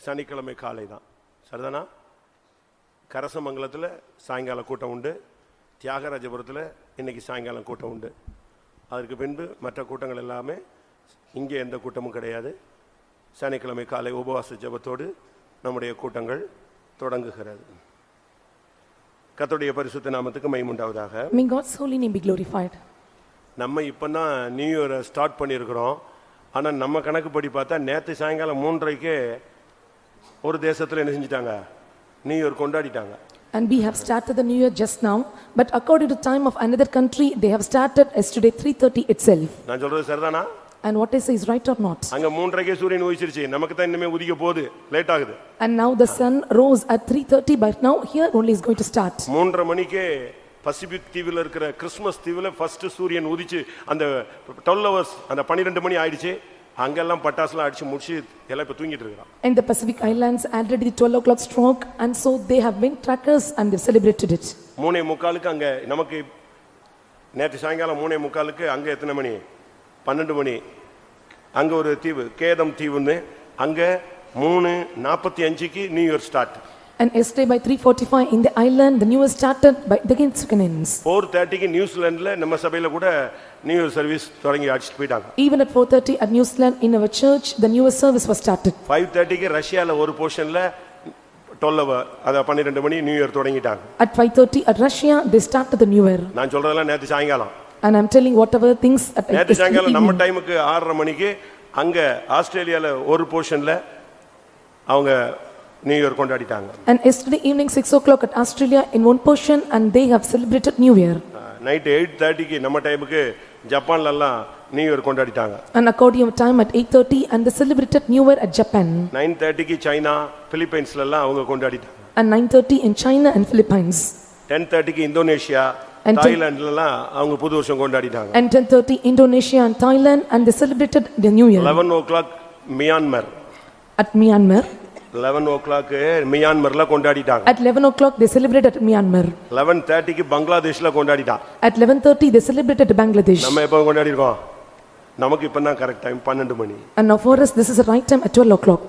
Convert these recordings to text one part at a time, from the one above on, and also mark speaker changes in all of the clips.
Speaker 1: சனிக்கிழமை காலை தான். சரிதானா? கரசமங்கலத்தில் சாயங்காலம் கூட்டம் உண்டு, தியாகராஜபுரத்தில் இன்னைக்கு சாயங்காலம் கூட்டம் உண்டு. அதற்கு பின்பு மற்ற கூட்டங்கள் எல்லாமே, இங்கே எந்த கூட்டமும் கிடையாது. சனிக்கிழமை காலை உபவாச ஜெபத்தோடு நம்முடைய கூட்டங்கள் தொடங்குகிறது. கர்த்தருடைய பரிசுத்த நாமத்துக்கு மகிமை உண்டாவதாக.
Speaker 2: May God's holy name be glorified.
Speaker 1: நம்ம இப்போதான் நியூ இயர் ஸ்டார்ட் பண்ணியிருக்கிறோம். ஆனால் நம்ம கணக்குப்படி பார்த்தா நேற்று சாயங்காலம் 3:30க்கே ஒரு தேசத்தில் என்ன செஞ்சிட்டாங்க, நியூ இயர் கொண்டாடிட்டாங்க.
Speaker 2: And we have started the new year just now, but according to time of another country, they have started yesterday 3:30 itself.
Speaker 1: நான் சொல்றது சரிதானா?
Speaker 2: And what I say is right or not?
Speaker 1: அங்க 3:30க்கே சூரியன் உதிச்சிருச்சு, நமக்கு தான் இன்னுமே உதிக்க போகுது, லேட் ஆகுது.
Speaker 2: And now the sun rose at 3:30, but now here only is going to start.
Speaker 1: 3:30 மணிக்கே பசிபிக் தீவில் இருக்கிற கிறிஸ்மஸ் தீவில் ஃபர்ஸ்ட் சூரியன் உதிச்சு அந்த 12 hours, அந்த 12 மணி ஆயிடுச்சு. அங்கெல்லாம் பட்டாசுலாம் அடிச்சு முடிச்சு எல்லாம் இப்ப தூங்கிட்டு இருக்காங்க.
Speaker 2: In the Pacific Islands already 12 o'clock struck, and so they have been crackers and they celebrated it. 3:45
Speaker 1: அங்க நமக்கு நேற்று சாயங்காலம் 3:45 அங்க எத்தனை மணி? 12 மணி. அங்க ஒரு தீவு கேதம் தீவுன்னு, அங்க 3:45க்கு new year start.
Speaker 2: And yesterday by 3:45 in the island, the new year started by the Kensukanins.
Speaker 1: 4:30க்கு நியூசிலாந்துல நம்ம சபையில கூட நியூ இயர் சர்வீஸ் தொடங்கி அடிச்சிட்டு போயிட்டாங்க.
Speaker 2: Even at 4:30 at New Zealand in our church, the new year service was started.
Speaker 1: 5:30க்கு ரஷ்யால ஒரு போர்ஷன்ல 12 hour, அத 12 மணி new year தொடங்கிட்டாங்க.
Speaker 2: At 5:30 at Russia, they started the new year.
Speaker 1: நான் சொல்றதெல்லாம் நேத்து சாயங்காலம்.
Speaker 2: And I'm telling whatever things at
Speaker 1: நேத்து சாயங்காலம் நம்ம டைமுக்கு 6:30 மணிக்கு அங்க ஆஸ்திரேலியால ஒரு போர்ஷன்ல அவங்க நியூ இயர் கொண்டாடிட்டாங்க.
Speaker 2: And yesterday evening 6 o'clock at Australia in one portion, and they have celebrated new year.
Speaker 1: Night 8:30க்கு நம்ம டைமுக்கு ஜப்பான்ல எல்லாம் நியூ இயர் கொண்டாடிட்டாங்க.
Speaker 2: And according to time at 8:30, and they celebrated new year at Japan.
Speaker 1: 9:30க்கு China பிலிப்பைன்ஸ்ல எல்லாம் அவங்க கொண்டாடிட்டாங்க.
Speaker 2: And 9:30 in China and Philippines.
Speaker 1: 10:30க்கு இந்தோனேஷியா தாய்லாந்துல எல்லாம் அவங்க புது வருஷம் கொண்டாடிட்டாங்க.
Speaker 2: And 10:30 Indonesia and Thailand, and they celebrated the new year.
Speaker 1: 11 o'clock Myanmar.
Speaker 2: At Myanmar.
Speaker 1: 11 o'clock மியான்மர்ல கொண்டாடிட்டாங்க.
Speaker 2: At 11 o'clock they celebrated at Myanmar.
Speaker 1: 11:30க்கு பங்களாதேஷ்ல கொண்டாடிட்டாங்க.
Speaker 2: At 11:30 they celebrated Bangladesh.
Speaker 1: நம்ம எப்ப கொண்டாடி இருக்கோம்? நமக்கு இப்பதான் கரெக்ட் டைம் 12 மணி.
Speaker 2: And now for us this is the right time at 12 o'clock.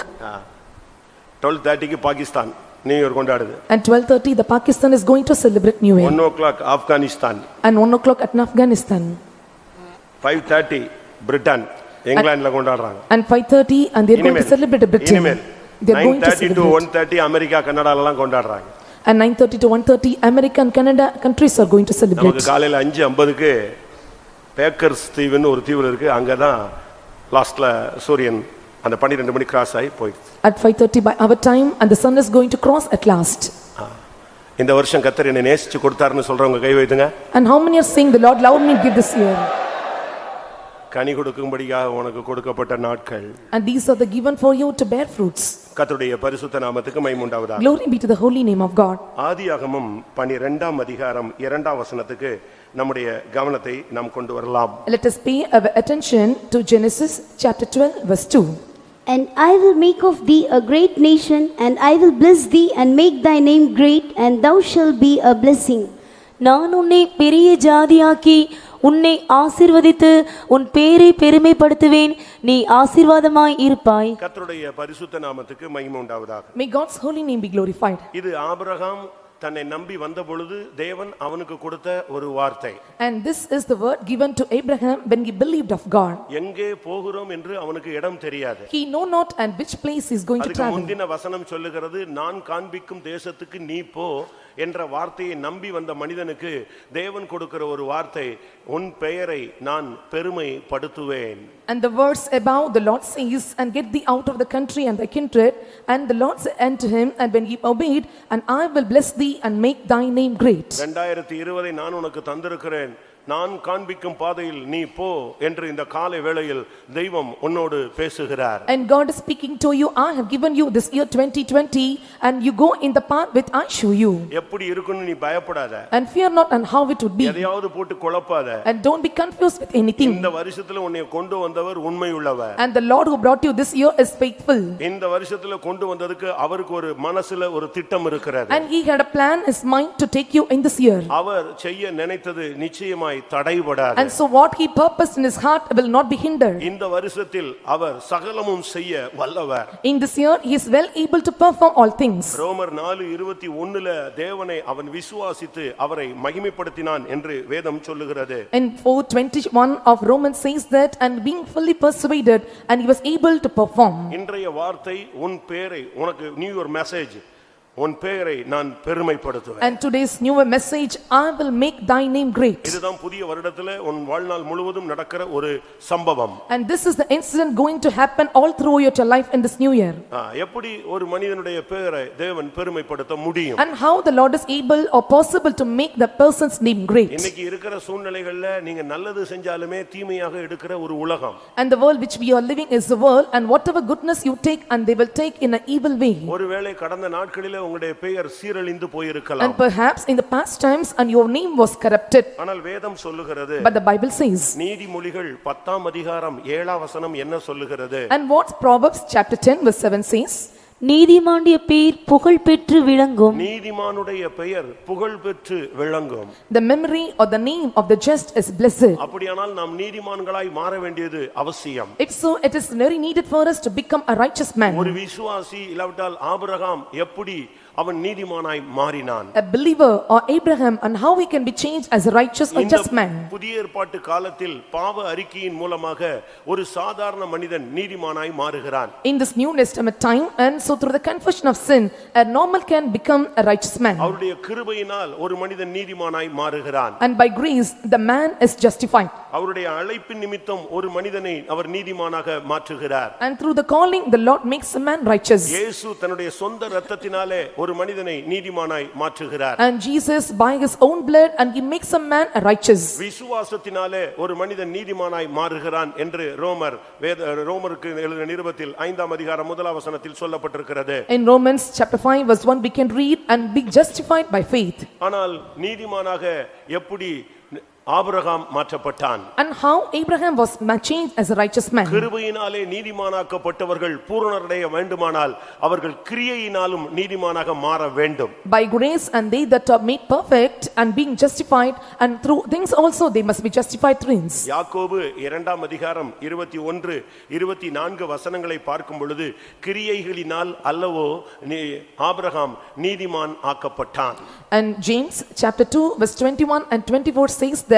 Speaker 1: 12:30க்கு Pakistan new year கொண்டாடுது.
Speaker 2: At 12:30 the Pakistan is going to celebrate new year.
Speaker 1: 1 o'clock Afghanistan.
Speaker 2: And 1 o'clock at Afghanistan.
Speaker 1: 5:30 Britain இங்கிலாந்துல கொண்டாடுறாங்க.
Speaker 2: And 5:30 and they are going to celebrate Britain. They are going to
Speaker 1: 9:30 to 1:30 America கனடால எல்லாம் கொண்டாடுறாங்க.
Speaker 2: And 9:30 to 1:30 America and Canada countries are going to celebrate.
Speaker 1: நமக்கு காலையில 5:50க்கு bakers தீவுன்னு ஒரு தீவுல இருக்கு, அங்கதான் லாஸ்ட்ல சூரியன் அந்த 12 மணி கிராஸ் ஆகி போயிடுது.
Speaker 2: At 5:30 by our time, and the sun is going to cross at last.
Speaker 1: இந்த வருஷம் கர்த்தர் என்னை நேசிச்சு கொடுத்தாருன்னு சொல்றவங்க கை வைத்துங்க.
Speaker 2: And how many are saying the Lord loved me give this year?
Speaker 1: கனி கொடுக்கும்படியாக உனக்கு கொடுக்கப்பட்ட நாட்கள்.
Speaker 2: And these are the given for you to bear fruits.
Speaker 1: கர்த்தருடைய பரிசுத்த நாமத்துக்கு மகிமை உண்டாவதாக.
Speaker 2: Glory be to the holy name of God.
Speaker 1: ஆதியாகமம் 12ஆம் அதிகாரம் 2ஆம் வசனத்துக்கு நம்முடைய கவனத்தை நாம் கொண்டு வரலாம்.
Speaker 2: Let us pay our attention to Genesis chapter 12 verse 2.
Speaker 3: And I will make of thee a great nation, and I will bless thee and make thy name great, and thou shalt be a blessing.
Speaker 4: நான் உன்னை பெரிய ஜாதியாக்கி உன்னை ஆசீர்வதித்து உன் பேரை பெருமைப்படுத்துவேன், நீ ஆசீர்வாதமாய் இருப்பாய்.
Speaker 1: கர்த்தருடைய பரிசுத்த நாமத்துக்கு மகிமை உண்டாவதாக.
Speaker 2: May God's holy name be glorified.
Speaker 1: இது ஆபிரகாம் தன்னை நம்பி வந்த பொழுது தேவன் அவனுக்கு கொடுத்த ஒரு வார்த்தை.
Speaker 2: And this is the word given to Abraham when he believed of God.
Speaker 1: எங்கே போகிறோம் என்று அவனுக்கு இடம் தெரியாது.
Speaker 2: He know not and which place he is going to travel.
Speaker 1: முந்தின வசனம் சொல்லுகிறது, நான் காண்பிக்கும் தேசத்துக்கு நீ போ என்ற வார்த்தையை நம்பி வந்த மனிதனுக்கு தேவன் கொடுக்கிற ஒரு வார்த்தை, உன் பெயரை நான் பெருமைப்படுத்துவேன்.
Speaker 2: And the words above the Lord says, and get thee out of the country and thy kindred, and the Lord said unto him, and when he obeyed, and I will bless thee and make thy name great.
Speaker 1: 2020 நான் உனக்கு தந்திருக்கிறேன், நான் காண்பிக்கும் பாதையில் நீ போ என்று இந்த காலை வேளையில் தெய்வம் உன்னோடு பேசுகிறார்.
Speaker 2: And God is speaking to you, I have given you this year 2020, and you go in the path which I show you.
Speaker 1: எப்படி இருக்குன்னு நீ பயப்படாத.
Speaker 2: And fear not and how it would be.
Speaker 1: எதையாவது போட்டு குழப்பாத.
Speaker 2: And don't be confused with anything.
Speaker 1: இந்த வருஷத்துல உன்னை கொண்டு வந்தவர் உண்மையுள்ளவர்.
Speaker 2: And the Lord who brought you this year is faithful.
Speaker 1: இந்த வருஷத்துல கொண்டு வந்ததுக்கு அவருக்கு ஒரு மனசுல ஒரு திட்டம் இருக்கிறது.
Speaker 2: And he had a plan in mind to take you in this year.
Speaker 1: அவர் செய்ய நினைத்தது நிச்சயமாய் தடைபடாது.
Speaker 2: And so what he purposed in his heart will not be hindered.
Speaker 1: இந்த வருஷத்தில் அவர் சகலமும் செய்ய வல்லவர்.
Speaker 2: In this year he is well able to perform all things.
Speaker 1: ரோமர் 4:21 தேவனை அவன் விசுவாசித்து அவரை மகிமைப்படுத்தினான் என்று வேதம் சொல்லுகிறது.
Speaker 2: And 4:21 of Romans says that, and being fully persuaded, and he was able to perform.
Speaker 1: இன்றைய வார்த்தை உன் பேரை உனக்கு நியூ இயர் மெசேஜ் உன் பெயரை நான் பெருமைப்படுத்துவேன்.
Speaker 2: And today's new message, I will make thy name great.
Speaker 1: இதுதான் புதிய வருடத்திலே உன் வாழ்நாள் முழுவதும் நடக்கிற ஒரு சம்பவம்.
Speaker 2: And this is the incident going to happen all throughout your life in this new year.
Speaker 1: எப்படி ஒரு மனிதனுடைய பெயரை தேவன் பெருமைப்படுத்த முடியும்?
Speaker 2: And how the Lord is able or possible to make the person's name great.
Speaker 1: இன்னைக்கு இருக்கிற சூழ்நிலைகள்ல நீங்க நல்லது செஞ்சாலுமே தீமையாக எடுக்கிற ஒரு உலகம்.
Speaker 2: And the world which we are living is the world, and whatever goodness you take, and they will take in an evil way.
Speaker 1: ஒருவேளை கடந்த நாட்களிலே உங்களுடைய பெயர் சீரழிந்து போயிருக்கலாம்.
Speaker 2: And perhaps in the past times and your name was corrupted.
Speaker 1: ஆனால் வேதம் சொல்லுகிறது,
Speaker 2: But the Bible says,
Speaker 1: நீதிமொழிகள் 10ஆம் அதிகாரம் 7ஆம் வசனம் என்ன சொல்லுகிறது?
Speaker 2: and what Proverbs chapter 10 verse 7 says,
Speaker 4: நீதிமானுடைய பேர் புகழ் பெற்று விளங்கும்.
Speaker 1: நீதிமானுடைய பெயர் புகழ் பெற்று விளங்கும்.
Speaker 2: the memory or the name of the just is blessed.
Speaker 1: அப்படியானால் நாம் நீதிமான்களாய் மாற வேண்டியது அவசியம்.
Speaker 2: If so, it is very needed for us to become a righteous man.
Speaker 1: ஒரு விசுவாசி இல்லாவிட்டால் ஆபிரகாம் எப்படி அவன் நீதிமானாய் மாறினான்?
Speaker 2: A believer or Abraham, and how he can be changed as a righteous or just man.
Speaker 1: புதிய ஏற்பாட்டு காலத்தில் பாவ அறிக்கையின் மூலமாக ஒரு சாதாரண மனிதன் நீதிமானாய் மாறுகிறான்.
Speaker 2: In this New Testament time, and so through the confession of sin, a normal can become a righteous man.
Speaker 1: அவருடைய கிருபையினால் ஒரு மனிதன் நீதிமானாய் மாறுகிறான்.
Speaker 2: And by grace the man is justified.
Speaker 1: அவருடைய அழைப்பின் நிமித்தம் ஒரு மனிதனை அவர் நீதிமானாக மாற்றுகிறார்.
Speaker 2: And through the calling the Lord makes a man righteous.
Speaker 1: இயேசு தன்னுடைய சொந்த இரத்தத்தினாலே ஒரு மனிதனை நீதிமானாய் மாற்றுகிறார்.
Speaker 2: And Jesus by his own blood, and he makes a man righteous.
Speaker 1: விசுவாசத்தினாலே ஒரு மனிதன் நீதிமானாய் மாறுகிறான் என்று ரோமருக்கு எழுதின நிருபத்தில் 5ஆம் அதிகாரம் 1ஆம் வசனத்தில் சொல்லப்பட்டிருக்கிறது.
Speaker 2: In Romans chapter 5 verse 1 we can read, and be justified by faith.
Speaker 1: ஆனால் நீதிமானாக எப்படி Abraham மாற்றப்பட்டான்?
Speaker 2: And how Abraham was changed as a righteous man.
Speaker 1: கிருபையினாலே நீதிமானாக்கப்பட்டவர்கள் பூரணரடைய வேண்டுமானால் அவர்கள் கிரியையினாலும் நீதிமானாக மாற வேண்டும்.
Speaker 2: By grace, and they that are made perfect and being justified, and through things also they must be justified through things.
Speaker 1: யாக்கோபு 2ஆம் அதிகாரம் 21 24 வசனங்களை பார்க்கும் பொழுது கிரியைகளினால் அல்லவோ ஆபிரகாம் நீதிமான் ஆக்கப்பட்டான்.
Speaker 2: And James chapter 2 verse 21 and 24 says that,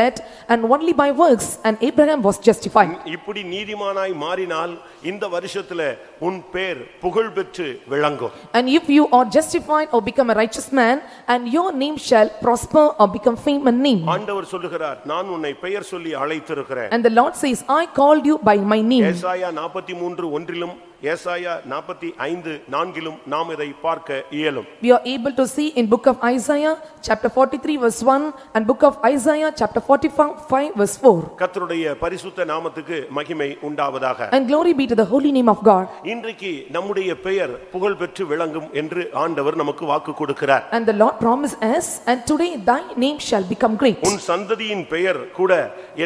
Speaker 2: and only by works and Abraham was justified.
Speaker 1: இப்படி நீதிமானாய் மாறினால் இந்த வருஷத்துல உன் பேர் புகழ் பெற்று விளங்கும்.
Speaker 2: And if you are justified or become a righteous man, and your name shall prosper or become fame and name.
Speaker 1: ஆண்டவர் சொல்லுகிறார், நான் உன்னை பெயர் சொல்லி அழைத்திருக்கிறேன்.
Speaker 2: And the Lord says, I called you by my name.
Speaker 1: ஏசாயா 43:1 ஏசாயா 45:4 நாம் இதை பார்க்க இயலும்.
Speaker 2: We are able to see in book of Isaiah chapter 43 verse 1 and book of Isaiah chapter 45 verse 4.
Speaker 1: கர்த்தருடைய பரிசுத்த நாமத்துக்கு மகிமை உண்டாவதாக.
Speaker 2: And glory be to the holy name of God.
Speaker 1: இன்றைக்கு நம்முடைய பெயர் புகழ் பெற்று விளங்கும் என்று ஆண்டவர் நமக்கு வாக்கு கொடுக்கிறார்.
Speaker 2: And the Lord promised us, and today thy name shall become great.
Speaker 1: உன் சந்ததியின் பெயர் கூட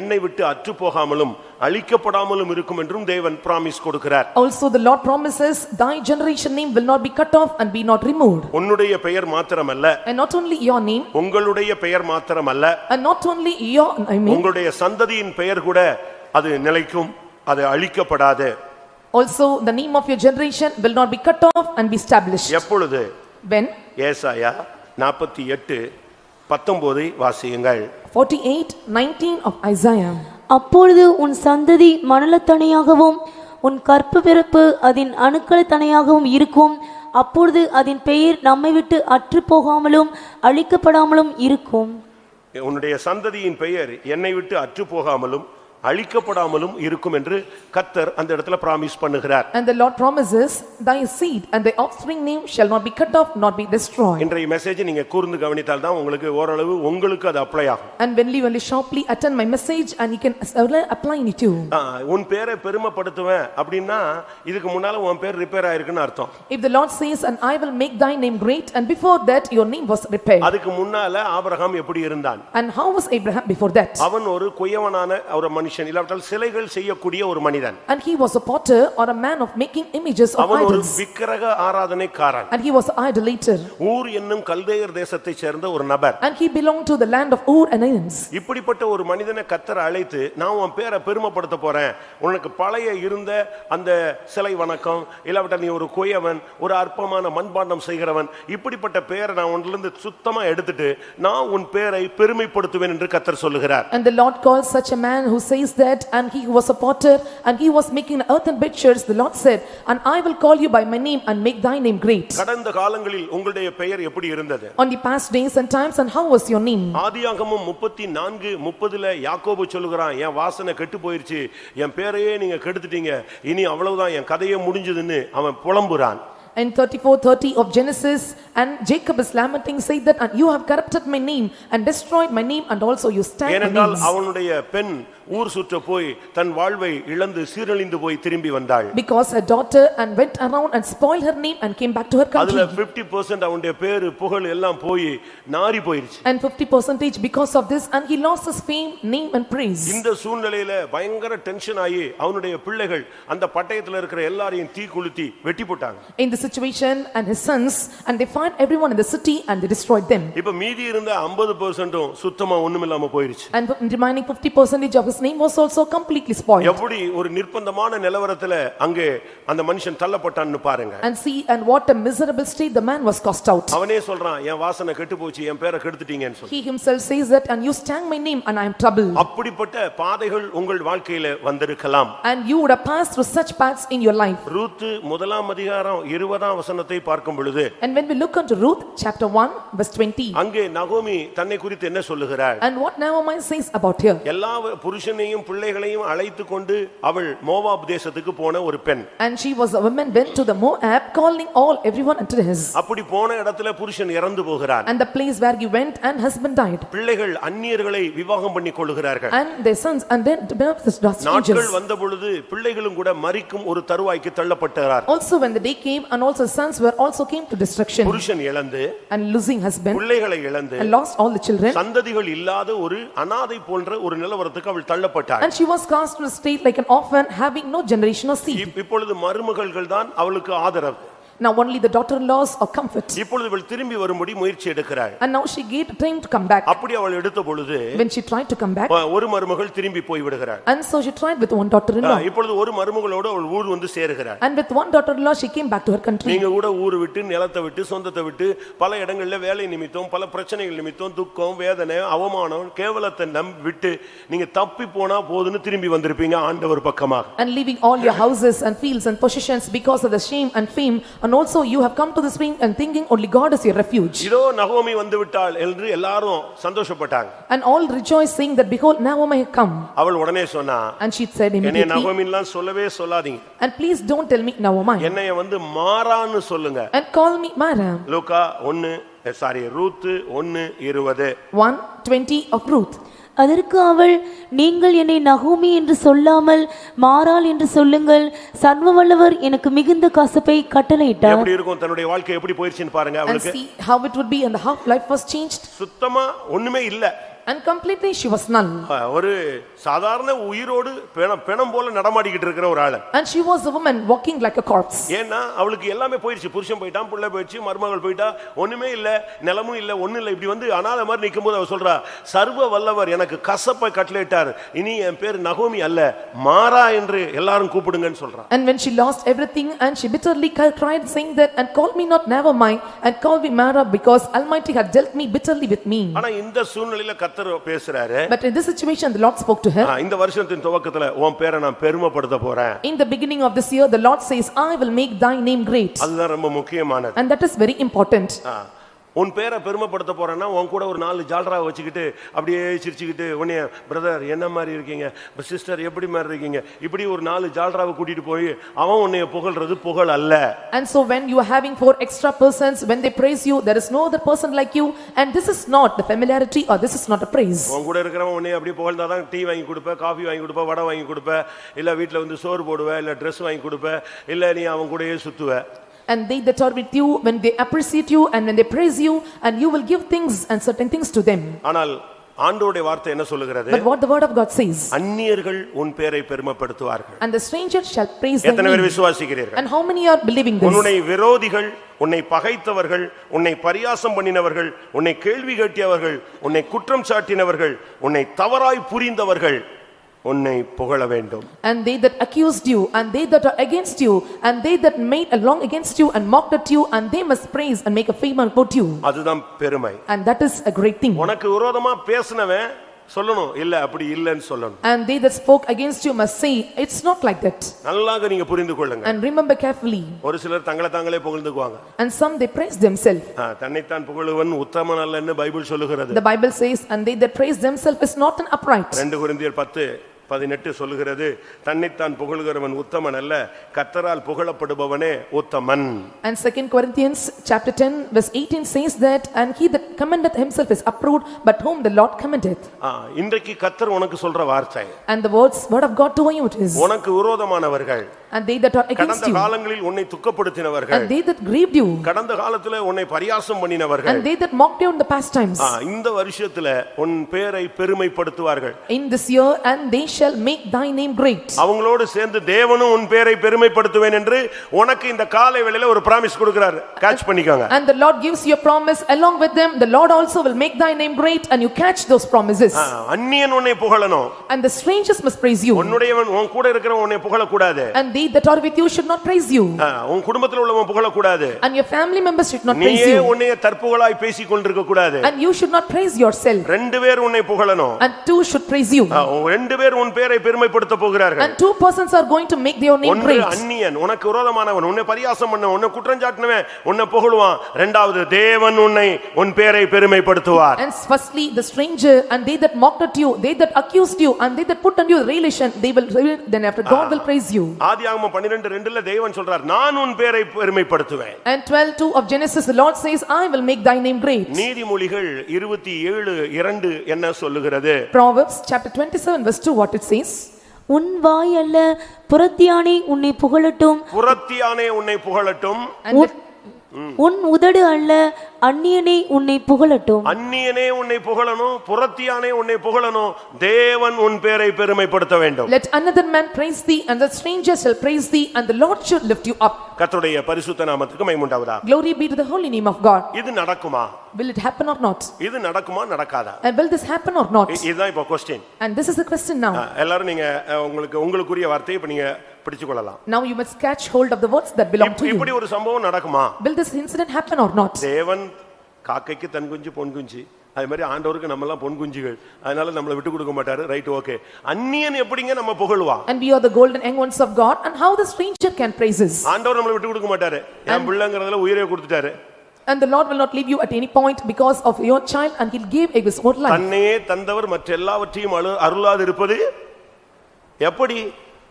Speaker 1: என்னை விட்டு அற்று போகாமலும் அழிக்கப்படாமலும் இருக்கும் என்றும் தேவன் பிராமிஸ் கொடுக்கிறார்.
Speaker 2: Also the Lord promises, thy generation name will not be cut off and be not removed.
Speaker 1: உன்னுடைய பெயர் மாத்திரமல்ல,
Speaker 2: And not only your name,
Speaker 1: உங்களுடைய பெயர் மாத்திரமல்ல,
Speaker 2: and not only your name,
Speaker 1: உங்களுடைய சந்ததியின் பெயர் கூட அது நிலைக்கும், அது அழிக்கப்படாது.
Speaker 2: also the name of your generation will not be cut off and be established.
Speaker 1: எப்பொழுது?
Speaker 2: When?
Speaker 1: ஏசாயா 48:19 வாசியுங்கள்.
Speaker 2: 48:19 of Isaiah.
Speaker 4: அப்பொழுது உன் சந்ததி மணலத்தனையாகவும் உன் கற்பு பிறப்பு அதன் அணுக்களத்தனையாகவும் இருக்கும். அப்பொழுது அதன் பெயர் நம்மை விட்டு அற்று போகாமலும் அழிக்கப்படாமலும் இருக்கும்.
Speaker 1: உன்னுடைய சந்ததியின் பெயர் என்னை விட்டு அற்று போகாமலும் அழிக்கப்படாமலும் இருக்கும் என்று கர்த்தர் அந்த இடத்துல பிராமிஸ் பண்ணுகிறார்.
Speaker 2: And the Lord promises, thy seed and thy offspring name shall not be cut off nor be destroyed.
Speaker 1: இன்றைய மெசேஜ் நீங்க கூர்ந்து கவனித்தால் தான் உங்களுக்கு ஓரளவு உங்களுக்கு அது அப்ளை ஆகும்.
Speaker 2: And when you only sharply attend my message, and you can apply it to.
Speaker 1: உன் பேரை பெருமைப்படுத்துவேன் அப்படினா இதுக்கு முன்னால உன் பேர் ரிப்பேர் ஆயிருக்குன்னு அர்த்தம்.
Speaker 2: If the Lord says, and I will make thy name great, and before that your name was repaired.
Speaker 1: அதுக்கு முன்னால ஆபிரகாம் எப்படி இருந்தான்?
Speaker 2: And how was Abraham before that?
Speaker 1: அவன் ஒரு குயவனான ஒரு மனுஷன். மனுஷன், இல்லாவிட்டால் சிலைகள் செய்யக்கூடிய ஒரு மனிதன்.
Speaker 2: And he was a potter or a man of making images of
Speaker 1: அவன் ஒரு
Speaker 2: idols.
Speaker 1: விக்கிரக ஆராதனைக்காரன்.
Speaker 2: And he was an idolater.
Speaker 1: ஊர் என்னும் கல்தேயர் தேசத்தைச் சேர்ந்த ஒரு நபர்.
Speaker 2: And he belonged to the land of Ur and Ains.
Speaker 1: இப்படிப்பட்ட ஒரு மனிதனை கர்த்தர் அழைத்து, நான் உன் பேரை பெருமைப்படுத்த போறேன், உனக்கு பழைய இருந்த அந்த சிலை வணக்கம், இல்லாவிட்டால் நீ ஒரு குயவன், ஒரு அற்பமான மண்பாண்டம் செய்கிறவன், இப்படிப்பட்ட பேரை நான் உன்னிலிருந்து சுத்தமா எடுத்துட்டு நான் உன் பேரை பெருமைப்படுத்துவேன் என்று கர்த்தர் சொல்லுகிறார்.
Speaker 2: And the Lord calls such a man who says that, and he was a potter and he was making earthen pictures. The Lord said, and I will call you by my name and make thy name great.
Speaker 1: கடந்த காலங்களில் உங்களுடைய பெயர் எப்படி இருந்தது?
Speaker 2: On the past days and times, and how was your name?
Speaker 1: ஆதியாகமம் 34:30 யாக்கோபு சொல்லுகிறான், என் வாசனை கெட்டு போயிருச்சு, என் பேரையே நீங்க கெடுத்துட்டீங்க, இனி அவ்வளவுதான், என் கதையே முடிஞ்சதுன்னு அவன் புலம்புறான்.
Speaker 2: In 34:30 of Genesis, and Jacob is lamenting, say that, and you have corrupted my name and destroyed my name, and also you stand my
Speaker 1: ஏனென்றால்
Speaker 2: names.
Speaker 1: அவனுடைய பெண் ஊர் சுற்ற போய் தன் வாழ்வை இழந்து சீரழிந்து போய் திரும்பி வந்தாள்.
Speaker 2: Because her daughter and went around and spoiled her name and came back to her country.
Speaker 1: அதுல 50% அவனுடைய பேரு புகழ் எல்லாம் போய் நாறி போயிருச்சு.
Speaker 2: And 50% because of this, and he lost his fame, name and praise.
Speaker 1: இந்த சூழ்நிலையில பயங்கர டென்ஷன் ஆகி அவனுடைய பிள்ளைகள் அந்த பட்டயத்துல இருக்கிற எல்லாரையும் தீ கொளுத்தி வெட்டி போட்டாங்க.
Speaker 2: In the situation, and his sons, and they find everyone in the city and they destroyed them.
Speaker 1: இப்ப மீதி இருந்த 50% சுத்தமா ஒண்ணுமில்லாம போயிருச்சு.
Speaker 2: And the remaining 50% of his name was also completely spoiled.
Speaker 1: எப்படி ஒரு நிர்பந்தமான நிலவரத்துல அங்கே அந்த மனுஷன் தள்ளப்பட்டான்னு பாருங்க.
Speaker 2: And see, and what a miserable state the man was cast out.
Speaker 1: அவனே சொல்றான், என் வாசனை கெட்டு போச்சு, என் பேரை கெடுத்துட்டீங்கன்னு சொல்லி.
Speaker 2: He himself says that, and you stank my name and I am troubled.
Speaker 1: அப்படிப்பட்ட பாதைகள் உங்கள் வாழ்க்கையில வந்திருக்கலாம்.
Speaker 2: And you would have passed through such paths in your life.
Speaker 1: Ruth 1 வசனத்தை பார்க்கும் பொழுது,
Speaker 2: And when we look into Ruth chapter 1 verse 20,
Speaker 1: அங்கே நகோமி தன்னை குறித்து என்ன சொல்லுகிறாள்?
Speaker 2: and what Naomi says about her,
Speaker 1: எல்லா புருஷனையும் பிள்ளைகளையும் அழைத்து கொண்டு அவள் மோவாப் தேசத்துக்கு போன ஒரு பெண்.
Speaker 2: and she was a woman went to the Moab, calling all everyone unto his.
Speaker 1: அப்படி போன இடத்துல புருஷன் இறந்து போகிறான்.
Speaker 2: And the place where he went, and husband died,
Speaker 1: பிள்ளைகள் அந்நியர்களை விவாகம் பண்ணி கொள்ளுகிறார்கள்.
Speaker 2: and their sons, and then
Speaker 1: நாட்கள்
Speaker 2: strangers.
Speaker 1: வந்த பொழுது பிள்ளைகளும் கூட மரிக்கும் ஒரு தருவாய்க்கு தள்ளப்பட்டார்.
Speaker 2: Also when the day came, and also sons were also came to destruction,
Speaker 1: புருஷன் இழந்து
Speaker 2: and losing husband,
Speaker 1: பிள்ளைகளை இழந்து
Speaker 2: and lost all the children,
Speaker 1: சந்ததிகள் இல்லாத ஒரு அனாதை போன்ற ஒரு நிலவரத்துக்கு அவள் தள்ளப்பட்டாள்.
Speaker 2: and she was cast to a state like an orphan, having no generation or seed.
Speaker 1: இப்பொழுது மருமகள்கள் தான் அவளுக்கு ஆதரவு.
Speaker 2: Now only the daughter-in-laws are comfort.
Speaker 1: இப்பொழுது அவள் திரும்பி வரும்படி முயற்சி எடுக்கிறாள்.
Speaker 2: And now she gave time to come back.
Speaker 1: அப்படி அவள் எடுத்த பொழுது
Speaker 2: When she tried to come back,
Speaker 1: ஒரு மருமகள் திரும்பி போய் விடுகிறாள்.
Speaker 2: and so she tried with one daughter-in-law.
Speaker 1: இப்பொழுது ஒரு மருமகளோடு அவள் ஊர் வந்து சேருகிறாள்.
Speaker 2: And with one daughter-in-law she came back to her country.
Speaker 1: நீங்க கூட ஊர் விட்டு நிலத்தை விட்டு சொந்தத்தை விட்டு பல இடங்கள்ல வேலை நிமித்தம் பல பிரச்சனைகள் நிமித்தம் துக்கம் வேதனை அவமானம் கேவலத்தை விட்டு நீங்க தப்பி போனா போதுன்னு திரும்பி வந்திருப்பீங்க ஆண்டவர் பக்கமாக.
Speaker 2: And leaving all your houses and fields and possessions because of the shame and fame, and also you have come to this spring and thinking only God is your refuge.
Speaker 1: இதோ நகோமி வந்து விட்டாள் என்று எல்லாரும் சந்தோஷப்பட்டாங்க.
Speaker 2: And all rejoiced, saying that behold Naomi had come.
Speaker 1: அவள் உடனே சொன்னா,
Speaker 2: And she said
Speaker 1: என்னை
Speaker 2: immediately,
Speaker 1: நகோமின்லாம் சொல்லவே சொல்லாதீங்க,
Speaker 2: and please don't tell me Naomi,
Speaker 1: என்னைய வந்து மாறான்னு சொல்லுங்க.
Speaker 2: and call me Mara.
Speaker 1: Luca Ruth 1:20.
Speaker 2: 1:20 of Ruth.
Speaker 4: அதற்கு அவள், நீங்கள் என்னை நகோமி என்று சொல்லாமல் மாறாள் என்று சொல்லுங்கள், சர்வ வல்லவர் எனக்கு மிகுந்த கசப்பை கட்டளையிட்டார்.
Speaker 1: எப்படி இருக்கும் தன்னுடைய வாழ்க்கை எப்படி போயிருச்சுன்னு பாருங்க.
Speaker 2: And
Speaker 1: அவளுக்கு
Speaker 2: see how it would be, and how life was changed,
Speaker 1: சுத்தமா ஒண்ணுமே இல்ல.
Speaker 2: and completely she was null.
Speaker 1: ஒரு சாதாரண உயிரோடு பிணம் போல நடமாடிக்கிட்டு இருக்கிற ஒரு ஆளு.
Speaker 2: And she was a woman walking like a corpse.
Speaker 1: ஏன்னா அவளுக்கு எல்லாமே போயிடுச்சு, புருஷன் போயிட்டான், பிள்ளை போயிடுச்சு, மருமகள் போயிட்டா, ஒண்ணுமே இல்ல, நிலமும் இல்ல, ஒண்ணும் இல்ல. இப்படி வந்து அனாதை மாதிரி நிக்கும்போது அவ சொல்றா, சர்வ வல்லவர் எனக்கு கசப்பை கட்டளையிட்டார், இனி என் பேர் நகோமி அல்ல மாறா என்று எல்லாரும் கூப்பிடுங்கன்னு சொல்றா.
Speaker 2: And when she lost everything, and she bitterly cried, saying that, and call me not Naomi, and call me Mara, because Almighty had dealt me bitterly with me.
Speaker 1: ஆனா இந்த சூழ்நிலையில கர்த்தர் பேசுறாரு.
Speaker 2: But in this situation the Lord spoke to her.
Speaker 1: இந்த வருஷத்தின் துவக்கத்துல உன் பேரை நான் பெருமைப்படுத்த போறேன்.
Speaker 2: In the beginning of this year the Lord says, I will make thy name great.
Speaker 1: அதுதான் ரொம்ப முக்கியமானது.
Speaker 2: And that is very important.
Speaker 1: உன் பேரை பெருமைப்படுத்த போறேன்னா உன் கூட ஒரு 4 ஜால்ரா வச்சுக்கிட்டு அப்படியே சிரிச்சுக்கிட்டு உன்னைய பிரதர் என்ன மாதிரி இருக்கீங்க, சிஸ்டர் எப்படி மாதிரி இருக்கீங்க, இப்படி ஒரு 4 ஜால்ராவை கூட்டிட்டு போய் அவன் உன்னைய புகழ்றது புகழ் அல்ல.
Speaker 2: And so when you are having 4 extra persons, when they praise you, there is no other person like you, and this is not the familiarity, or this is not a praise.
Speaker 1: உன் கூட இருக்கிறவன் உன்னைய அப்படியே புகழ்ந்தாதான் tea வாங்கி கொடுப்ப, coffee வாங்கி கொடுப்ப, வடை வாங்கி கொடுப்ப, இல்ல வீட்டுல வந்து சோறு போடுவ, இல்ல ட்ரெஸ் வாங்கி கொடுப்ப, இல்ல நீ அவன் கூடயே சுத்துவ.
Speaker 2: And they that are with you, when they appreciate you and when they praise you, and you will give things and certain things to them.
Speaker 1: ஆனால் ஆண்டவருடைய வார்த்தை என்ன சொல்லுகிறது?
Speaker 2: But what the word of God says,
Speaker 1: அந்நியர்கள் உன் பேரை பெருமைப்படுத்துவார்கள்.
Speaker 2: and the stranger shall praise thy
Speaker 1: எத்தனை பேர்
Speaker 2: name.
Speaker 1: விசுவாசிக்கிறீர்கள்?
Speaker 2: And how many are believing this?
Speaker 1: உன்னுடைய விரோதிகள், உன்னை பகைத்தவர்கள், உன்னை பரியாசம் பண்ணினவர்கள், உன்னை கேள்வி கேட்டியவர்கள், உன்னை குற்றம் சாட்டினவர்கள், உன்னை தவறாய் புரிந்தவர்கள் உன்னை புகழ வேண்டும்.
Speaker 2: And they that accused you, and they that are against you, and they that made along against you and mocked at you, and they must praise and make a fame about you.
Speaker 1: அதுதான் பெருமை.
Speaker 2: And that is a great thing.
Speaker 1: உனக்கு விரோதமா பேசினவன் சொல்லணும், இல்ல அப்படி இல்லன்னு சொல்லணும்.
Speaker 2: And they that spoke against you must say, it's not like that.
Speaker 1: நல்லாக நீங்க புரிந்து கொள்ளுங்க.
Speaker 2: And remember carefully.
Speaker 1: ஒரு சிலர் தங்களை தாங்களே புகழ்ந்துக்குவாங்க.
Speaker 2: And some they praise themselves.
Speaker 1: தன்னைத்தான் புகழுவன் உத்தமன் அல்லன்னு பைபிள் சொல்லுகிறது.
Speaker 2: The Bible says, and they that praise themselves is not an upright.
Speaker 1: 2 கொரிந்தியர் 10:18 சொல்லுகிறது, தன்னைத்தான் புகழ்கிறவன் உத்தமன் அல்ல, கர்த்தரால் புகழப்படுபவனே உத்தமன்.
Speaker 2: And 2 Corinthians chapter 10 verse 18 says that, and he that commendeth himself is approved, but whom the Lord commendeth.
Speaker 1: இன்றைக்கு கர்த்தர் உனக்கு சொல்ற வார்த்தை,
Speaker 2: And the word of God to you it is,
Speaker 1: உனக்கு விரோதமானவர்கள்,
Speaker 2: and they that are against
Speaker 1: கடந்த
Speaker 2: you,
Speaker 1: காலங்களில் உன்னை துக்கப்படுத்தினவர்கள்,
Speaker 2: and they that grieved you,
Speaker 1: கடந்த காலத்துல உன்னை பரியாசம் பண்ணினவர்கள்,
Speaker 2: and they that mocked you in the past times,
Speaker 1: இந்த வருஷத்துல உன் பேரை பெருமைப்படுத்துவார்கள்.
Speaker 2: in this year, and they shall make thy name great.
Speaker 1: அவங்களோடு சேர்ந்து தேவனும் உன் பேரை பெருமைப்படுத்துவேன் என்று உனக்கு இந்த காலை வேளையில ஒரு பிராமிஸ் கொடுக்கிறார். கேட்ச் பண்ணிக்கோங்க.
Speaker 2: And the Lord gives you a promise, along with them the Lord also will make thy name great, and you catch those promises.
Speaker 1: அந்நியன் உன்னை புகழணும்.
Speaker 2: And the strangers must praise you,
Speaker 1: உன்னுடையவன் உன் கூட இருக்கிறவன் உன்னை புகழக்கூடாது.
Speaker 2: and they that are with you should not praise you,
Speaker 1: உன் குடும்பத்தில் உள்ளவன் புகழக்கூடாது.
Speaker 2: and your family members should not praise
Speaker 1: நீயே
Speaker 2: you,
Speaker 1: உன்னை தற்புகழாய் பேசிக் கொண்டிருக்க கூடாது.
Speaker 2: and you should not praise yourself,
Speaker 1: ரெண்டு பேர் உன்னை புகழணும்.
Speaker 2: and two should praise you,
Speaker 1: ரெண்டு பேர் உன் பேரை பெருமைப்படுத்த போகிறார்கள்.
Speaker 2: and two persons are going to make their name
Speaker 1: ஒன்று
Speaker 2: great.
Speaker 1: அந்நியன், உனக்கு விரோதமானவன், உன்னை பரியாசம் பண்ணவன், உன்னை குற்றம் சாட்டினவன் உன்னை புகழுவான். இரண்டாவது தேவன் உன்னை உன் பேரை பெருமைப்படுத்துவார்.
Speaker 2: And firstly the stranger, and they that mocked at you, they that accused you, and they that put on you relation, they will, then after God will praise you.
Speaker 1: ஆதியாகமம் 12:2ல தேவன் சொல்றார், நான் உன் பேரை பெருமைப்படுத்துவேன்.
Speaker 2: And 12:2 of Genesis the Lord says, I will make thy name great.
Speaker 1: நீதிமொழிகள் 27:2 என்ன சொல்லுகிறது?
Speaker 2: Proverbs chapter 27 verse 2 what it says,
Speaker 4: உன் வாய் அல்ல புறத்தியானே உன்னை புகழட்டும்,
Speaker 1: புறத்தியானே உன்னை புகழட்டும்,
Speaker 4: உன் உதடு அல்ல அந்நியனே உன்னை புகழட்டும்.
Speaker 1: அந்நியனே உன்னை புகழணும், புறத்தியானே உன்னை புகழணும், தேவன் உன் பேரை பெருமைப்படுத்த வேண்டும்.
Speaker 2: let another man praise thee, and the stranger shall praise thee, and the Lord should lift you up.
Speaker 1: கர்த்தருடைய பரிசுத்த நாமத்துக்கு மகிமை உண்டாவதாக.
Speaker 2: Glory be to the holy name of God.
Speaker 1: இது நடக்குமா?
Speaker 2: Will it happen or not?
Speaker 1: இது நடக்குமா நடக்காதா?
Speaker 2: And will this happen or not?
Speaker 1: இதுதான் இப்போ question.
Speaker 2: And this is the question now.
Speaker 1: எல்லாரும் நீங்க உங்களுக்குரிய வார்த்தையை இப்ப நீங்க பிடிச்சு கொள்ளலாம்.
Speaker 2: Now you must catch hold of the words that belong to you.
Speaker 1: இப்படி ஒரு சம்பவம் நடக்குமா?
Speaker 2: Will this incident happen or not?
Speaker 1: தேவன் காக்கைக்கு தன் குஞ்சு பொன் குஞ்சு, அதே மாதிரி ஆண்டவருக்கு நம்ம எல்லாம் பொன் குஞ்சுகள், அதனால நம்மளை விட்டு கொடுக்க மாட்டாரு. Right, okay. அந்நியன் எப்படிங்க நம்ம புகழுவா?
Speaker 2: And we are the golden young ones of God, and how the stranger can praise us?
Speaker 1: ஆண்டவர் நம்மளை விட்டு கொடுக்க மாட்டாரு. என் பிள்ளைங்கறதுல உயிரை கொடுத்துட்டாரு.
Speaker 2: And the Lord will not leave you at any point because of your child, and he'll give his own life.
Speaker 1: தன்னையே தந்தவர் மற்ற எல்லாவற்றையும் அருளாது இருப்பது எப்படி?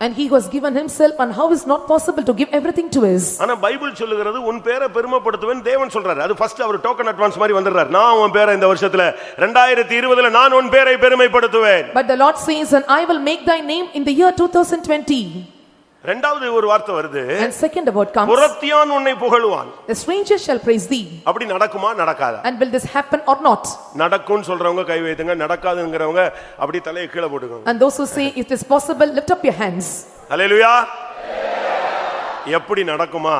Speaker 2: And he was given himself, and how is not possible to give everything to us?
Speaker 1: ஆனா Bible சொல்லுகிறது உன் பேரை பெருமைப்படுத்துவேன் தேவன் சொல்றாரு. அது ஃபர்ஸ்ட் அவர் டோக்கன் அட்வான்ஸ் மாதிரி வந்திருக்கார். நான் உன் பேரை இந்த வருஷத்துல 2020ல நான் உன் பேரை பெருமைப்படுத்துவேன்.
Speaker 2: But the Lord says, and I will make thy name in the year 2020.
Speaker 1: இரண்டாவது ஒரு வார்த்தை வருது.
Speaker 2: And second word comes,
Speaker 1: புறத்தியான் உன்னை புகழுவான்.
Speaker 2: the stranger shall praise thee.
Speaker 1: அப்படி நடக்குமா நடக்காதா?
Speaker 2: And will this happen or not?
Speaker 1: நடக்கும்னு சொல்றவங்க கை வைத்துங்க, நடக்காதுங்கறவங்க அப்படி தலையை கீழ போட்டுக்கோங்க.
Speaker 2: And those who say it is possible, lift up your hands.
Speaker 1: ஹல்லேலூயா. எப்படி நடக்குமா?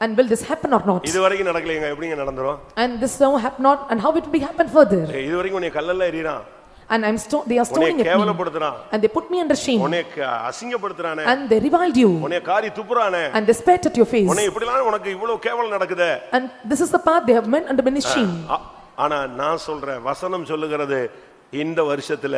Speaker 2: And will this happen or not?
Speaker 1: இதுவரைக்கும் நடக்கலைங்க, எப்படிங்க நடந்துரும்?
Speaker 2: And this now happen not, and how it will happen further?
Speaker 1: இதுவரைக்கும் உன்னை கல்லல்ல எறிறான்.
Speaker 2: And they are stoning at me, and they put me under shame,
Speaker 1: உன்னை அசிங்கப்படுத்துறானே,
Speaker 2: and they reviled you,
Speaker 1: உன்னை காரி துப்புறானே,
Speaker 2: and they spat at your face,
Speaker 1: உன்னை இப்படிலாம் உனக்கு இவ்வளவு கேவலம் நடக்குதே.
Speaker 2: And this is the path they have meant under many shame.
Speaker 1: ஆனா நான் சொல்றேன், வசனம் சொல்லுகிறது, இந்த வருஷத்துல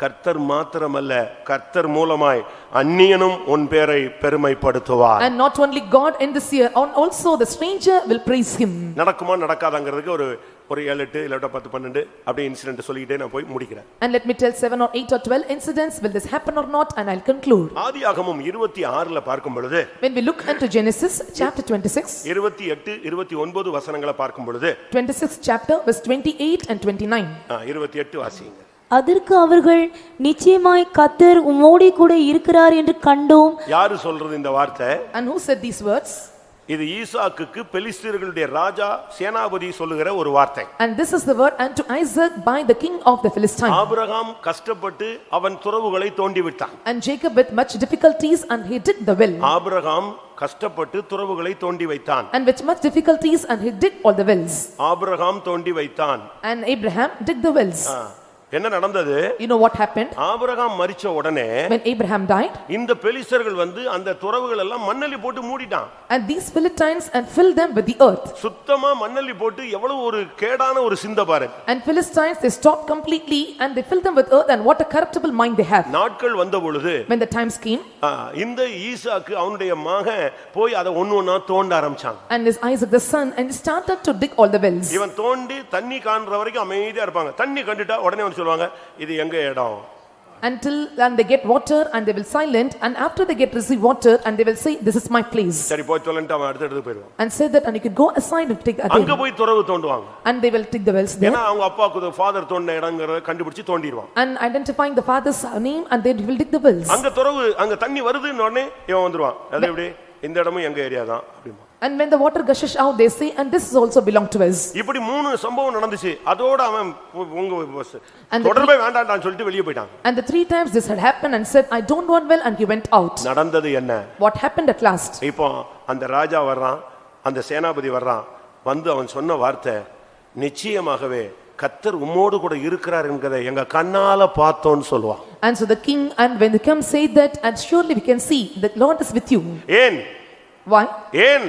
Speaker 1: கர்த்தர் மாத்திரமல்ல, கர்த்தர் மூலமாய் அந்நியனும் உன் பேரை பெருமைப்படுத்துவார்.
Speaker 2: And not only God in this year, also the stranger will praise him.
Speaker 1: நடக்குமா நடக்காதாங்கிறதுக்கு ஒரு 7 8 இல்ல 10 12 அப்படி இன்சிடென்ட் சொல்லிட்டே நான் போய் முடிக்கிறேன்.
Speaker 2: And let me tell 7 or 8 or 12 incidents. Will this happen or not? And I'll conclude.
Speaker 1: ஆதியாகமம் 26ல பார்க்கும் பொழுது,
Speaker 2: when we look into Genesis chapter 26,
Speaker 1: 28 29 வசனங்களை பார்க்கும் பொழுது,
Speaker 2: 26th chapter verse 28 and 29.
Speaker 1: 28 வாசிங்க.
Speaker 4: அதற்கு அவர்கள் நிச்சயமாய் கர்த்தர் உம்மோடு கூட இருக்கிறார் என்று கண்டோம்.
Speaker 1: யாரு சொல்றது இந்த வார்த்தை?
Speaker 2: And who said these words?
Speaker 1: இது ஈசாக்குக்கு பெலிஸ்தர்களுடைய ராஜா சேனாபதி சொல்லுகிற ஒரு வார்த்தை.
Speaker 2: And this is the word unto Isaac by the king of the Philistines.
Speaker 1: Abraham கஷ்டப்பட்டு அவன் துறவுகளை தோண்டி விட்டான்.
Speaker 2: And Jacob with much difficulties and he did the well.
Speaker 1: Abraham கஷ்டப்பட்டு துறவுகளை தோண்டி வைத்தான்.
Speaker 2: And with much difficulties and he did all the wells.
Speaker 1: Abraham தோண்டி வைத்தான்.
Speaker 2: And Abraham did the wells.
Speaker 1: என்ன நடந்தது?
Speaker 2: You know what happened?
Speaker 1: Abraham மரிச்ச உடனே
Speaker 2: when Abraham died,
Speaker 1: இந்த பெலிஸ்தர்கள் வந்து அந்த துறவுகள் எல்லாம் மண்ணலி போட்டு மூடிட்டான்.
Speaker 2: and these Philistines and filled them with the earth.
Speaker 1: சுத்தமா மண்ணலி போட்டு எவ்வளவு ஒரு கேடான ஒரு சிந்தை பாரு.
Speaker 2: And Philistines they stopped completely and they filled them with earth, and what a corruptible mind they have.
Speaker 1: நாட்கள் வந்த பொழுது
Speaker 2: when the times came,
Speaker 1: இந்த ஈசாக்கு அவனுடைய மகன் போய் அதை ஒண்ணொண்ணா தோண்ட ஆரம்பிச்சான்.
Speaker 2: and his Isaac the son and he started to dig all the wells.
Speaker 1: இவன் தோண்டி தண்ணி காண்ற வரைக்கும் அமைதியா இருப்பாங்க. தண்ணி கண்டுட்டா உடனே சொல்லுவாங்க இது எங்க இடம்.
Speaker 2: until and they get water and they will silent, and after they get receive water and they will say this is my place.
Speaker 1: சரி போய் சொல்லிட்டு அவன் அடுத்து போயிடுவான்.
Speaker 2: and said that and you could go aside and take
Speaker 1: அங்க போய் துறவு தோண்டுவாங்க.
Speaker 2: and they will take the wells there.
Speaker 1: ஏனா அவங்க அப்பாக்கு ஃாதர் தோண்ட இடங்கற கண்டுபிடிச்சு தோண்டிடுவான்.
Speaker 2: and identifying the father's name and they will dig the wells.
Speaker 1: அங்க துறவு அங்க தண்ணி வருதுன்னு உடனே இவன் வந்துருவான். அது எப்படி இந்த இடமும் எங்க ஏரியா தான் அப்படிமா.
Speaker 2: and when the water gushes out they say and this is also belong to us.
Speaker 1: இப்படி மூணு சம்பவம் நடந்துச்சு. அதோட அவன் உங்க தொடர்பே வேண்டாம்னு சொல்லிட்டு வெளிய போய்ட்டான்.
Speaker 2: and the 3 times this had happened and said I don't want well, and he went out.
Speaker 1: நடந்தது என்ன?
Speaker 2: what happened at last?
Speaker 1: இப்போ அந்த ராஜா வர்றான், அந்த சேனாபதி வர்றான். வந்து அவன் சொன்ன வார்த்தை நிச்சயமாகவே கர்த்தர் உம்மோடு கூட இருக்கிறார் என்கிறதை எங்க கண்ணால பார்த்தோம்னு சொல்வான்.
Speaker 2: and so the king and when they come say that and surely we can see that Lord is with you.
Speaker 1: ஏன்?
Speaker 2: why?
Speaker 1: ஏன்?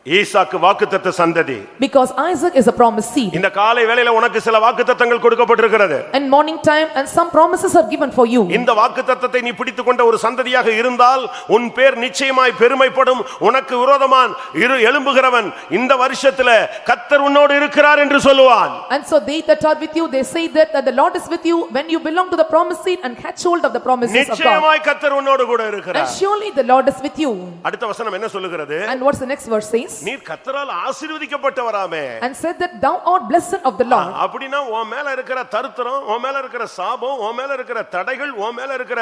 Speaker 1: ஈசாக்கு வாக்குத்தத்த சந்ததி.
Speaker 2: because Isaac is a promised seed.
Speaker 1: இந்த காலை வேளையில உனக்கு சில வாக்குத்தத்தங்கள் கொடுக்கப்பட்டிருக்கிறது.
Speaker 2: and morning time and some promises are given for you.
Speaker 1: இந்த வாக்குத்தத்தத்தை நீ பிடித்துக்கொண்ட ஒரு சந்ததியாக இருந்தால் உன் பேர் நிச்சயமாய் பெருமைப்படும். உனக்கு விரோதமான் எழும்புகிறவன் இந்த வருஷத்துல கர்த்தர் உன்னோடு இருக்கிறார் என்று சொல்லுவான்.
Speaker 2: and so they that are with you they say that the Lord is with you when you belong to the promised seed and catch hold of the promises of God.
Speaker 1: நிச்சயமாய் கர்த்தர் உன்னோடு கூட இருக்கிறார்.
Speaker 2: and surely the Lord is with you.
Speaker 1: அடுத்த வசனம் என்ன சொல்லுகிறது?
Speaker 2: and what's the next verse says?
Speaker 1: நீர் கர்த்தரால் ஆசீர்வதிக்கப்பட்டவராமே.
Speaker 2: and said that thou art blessed of the Lord.
Speaker 1: அப்படினா உன் மேல இருக்கிற தருத்திரம், உன் மேல இருக்கிற சாபம், உன் மேல இருக்கிற தடைகள், உன் மேல இருக்கிற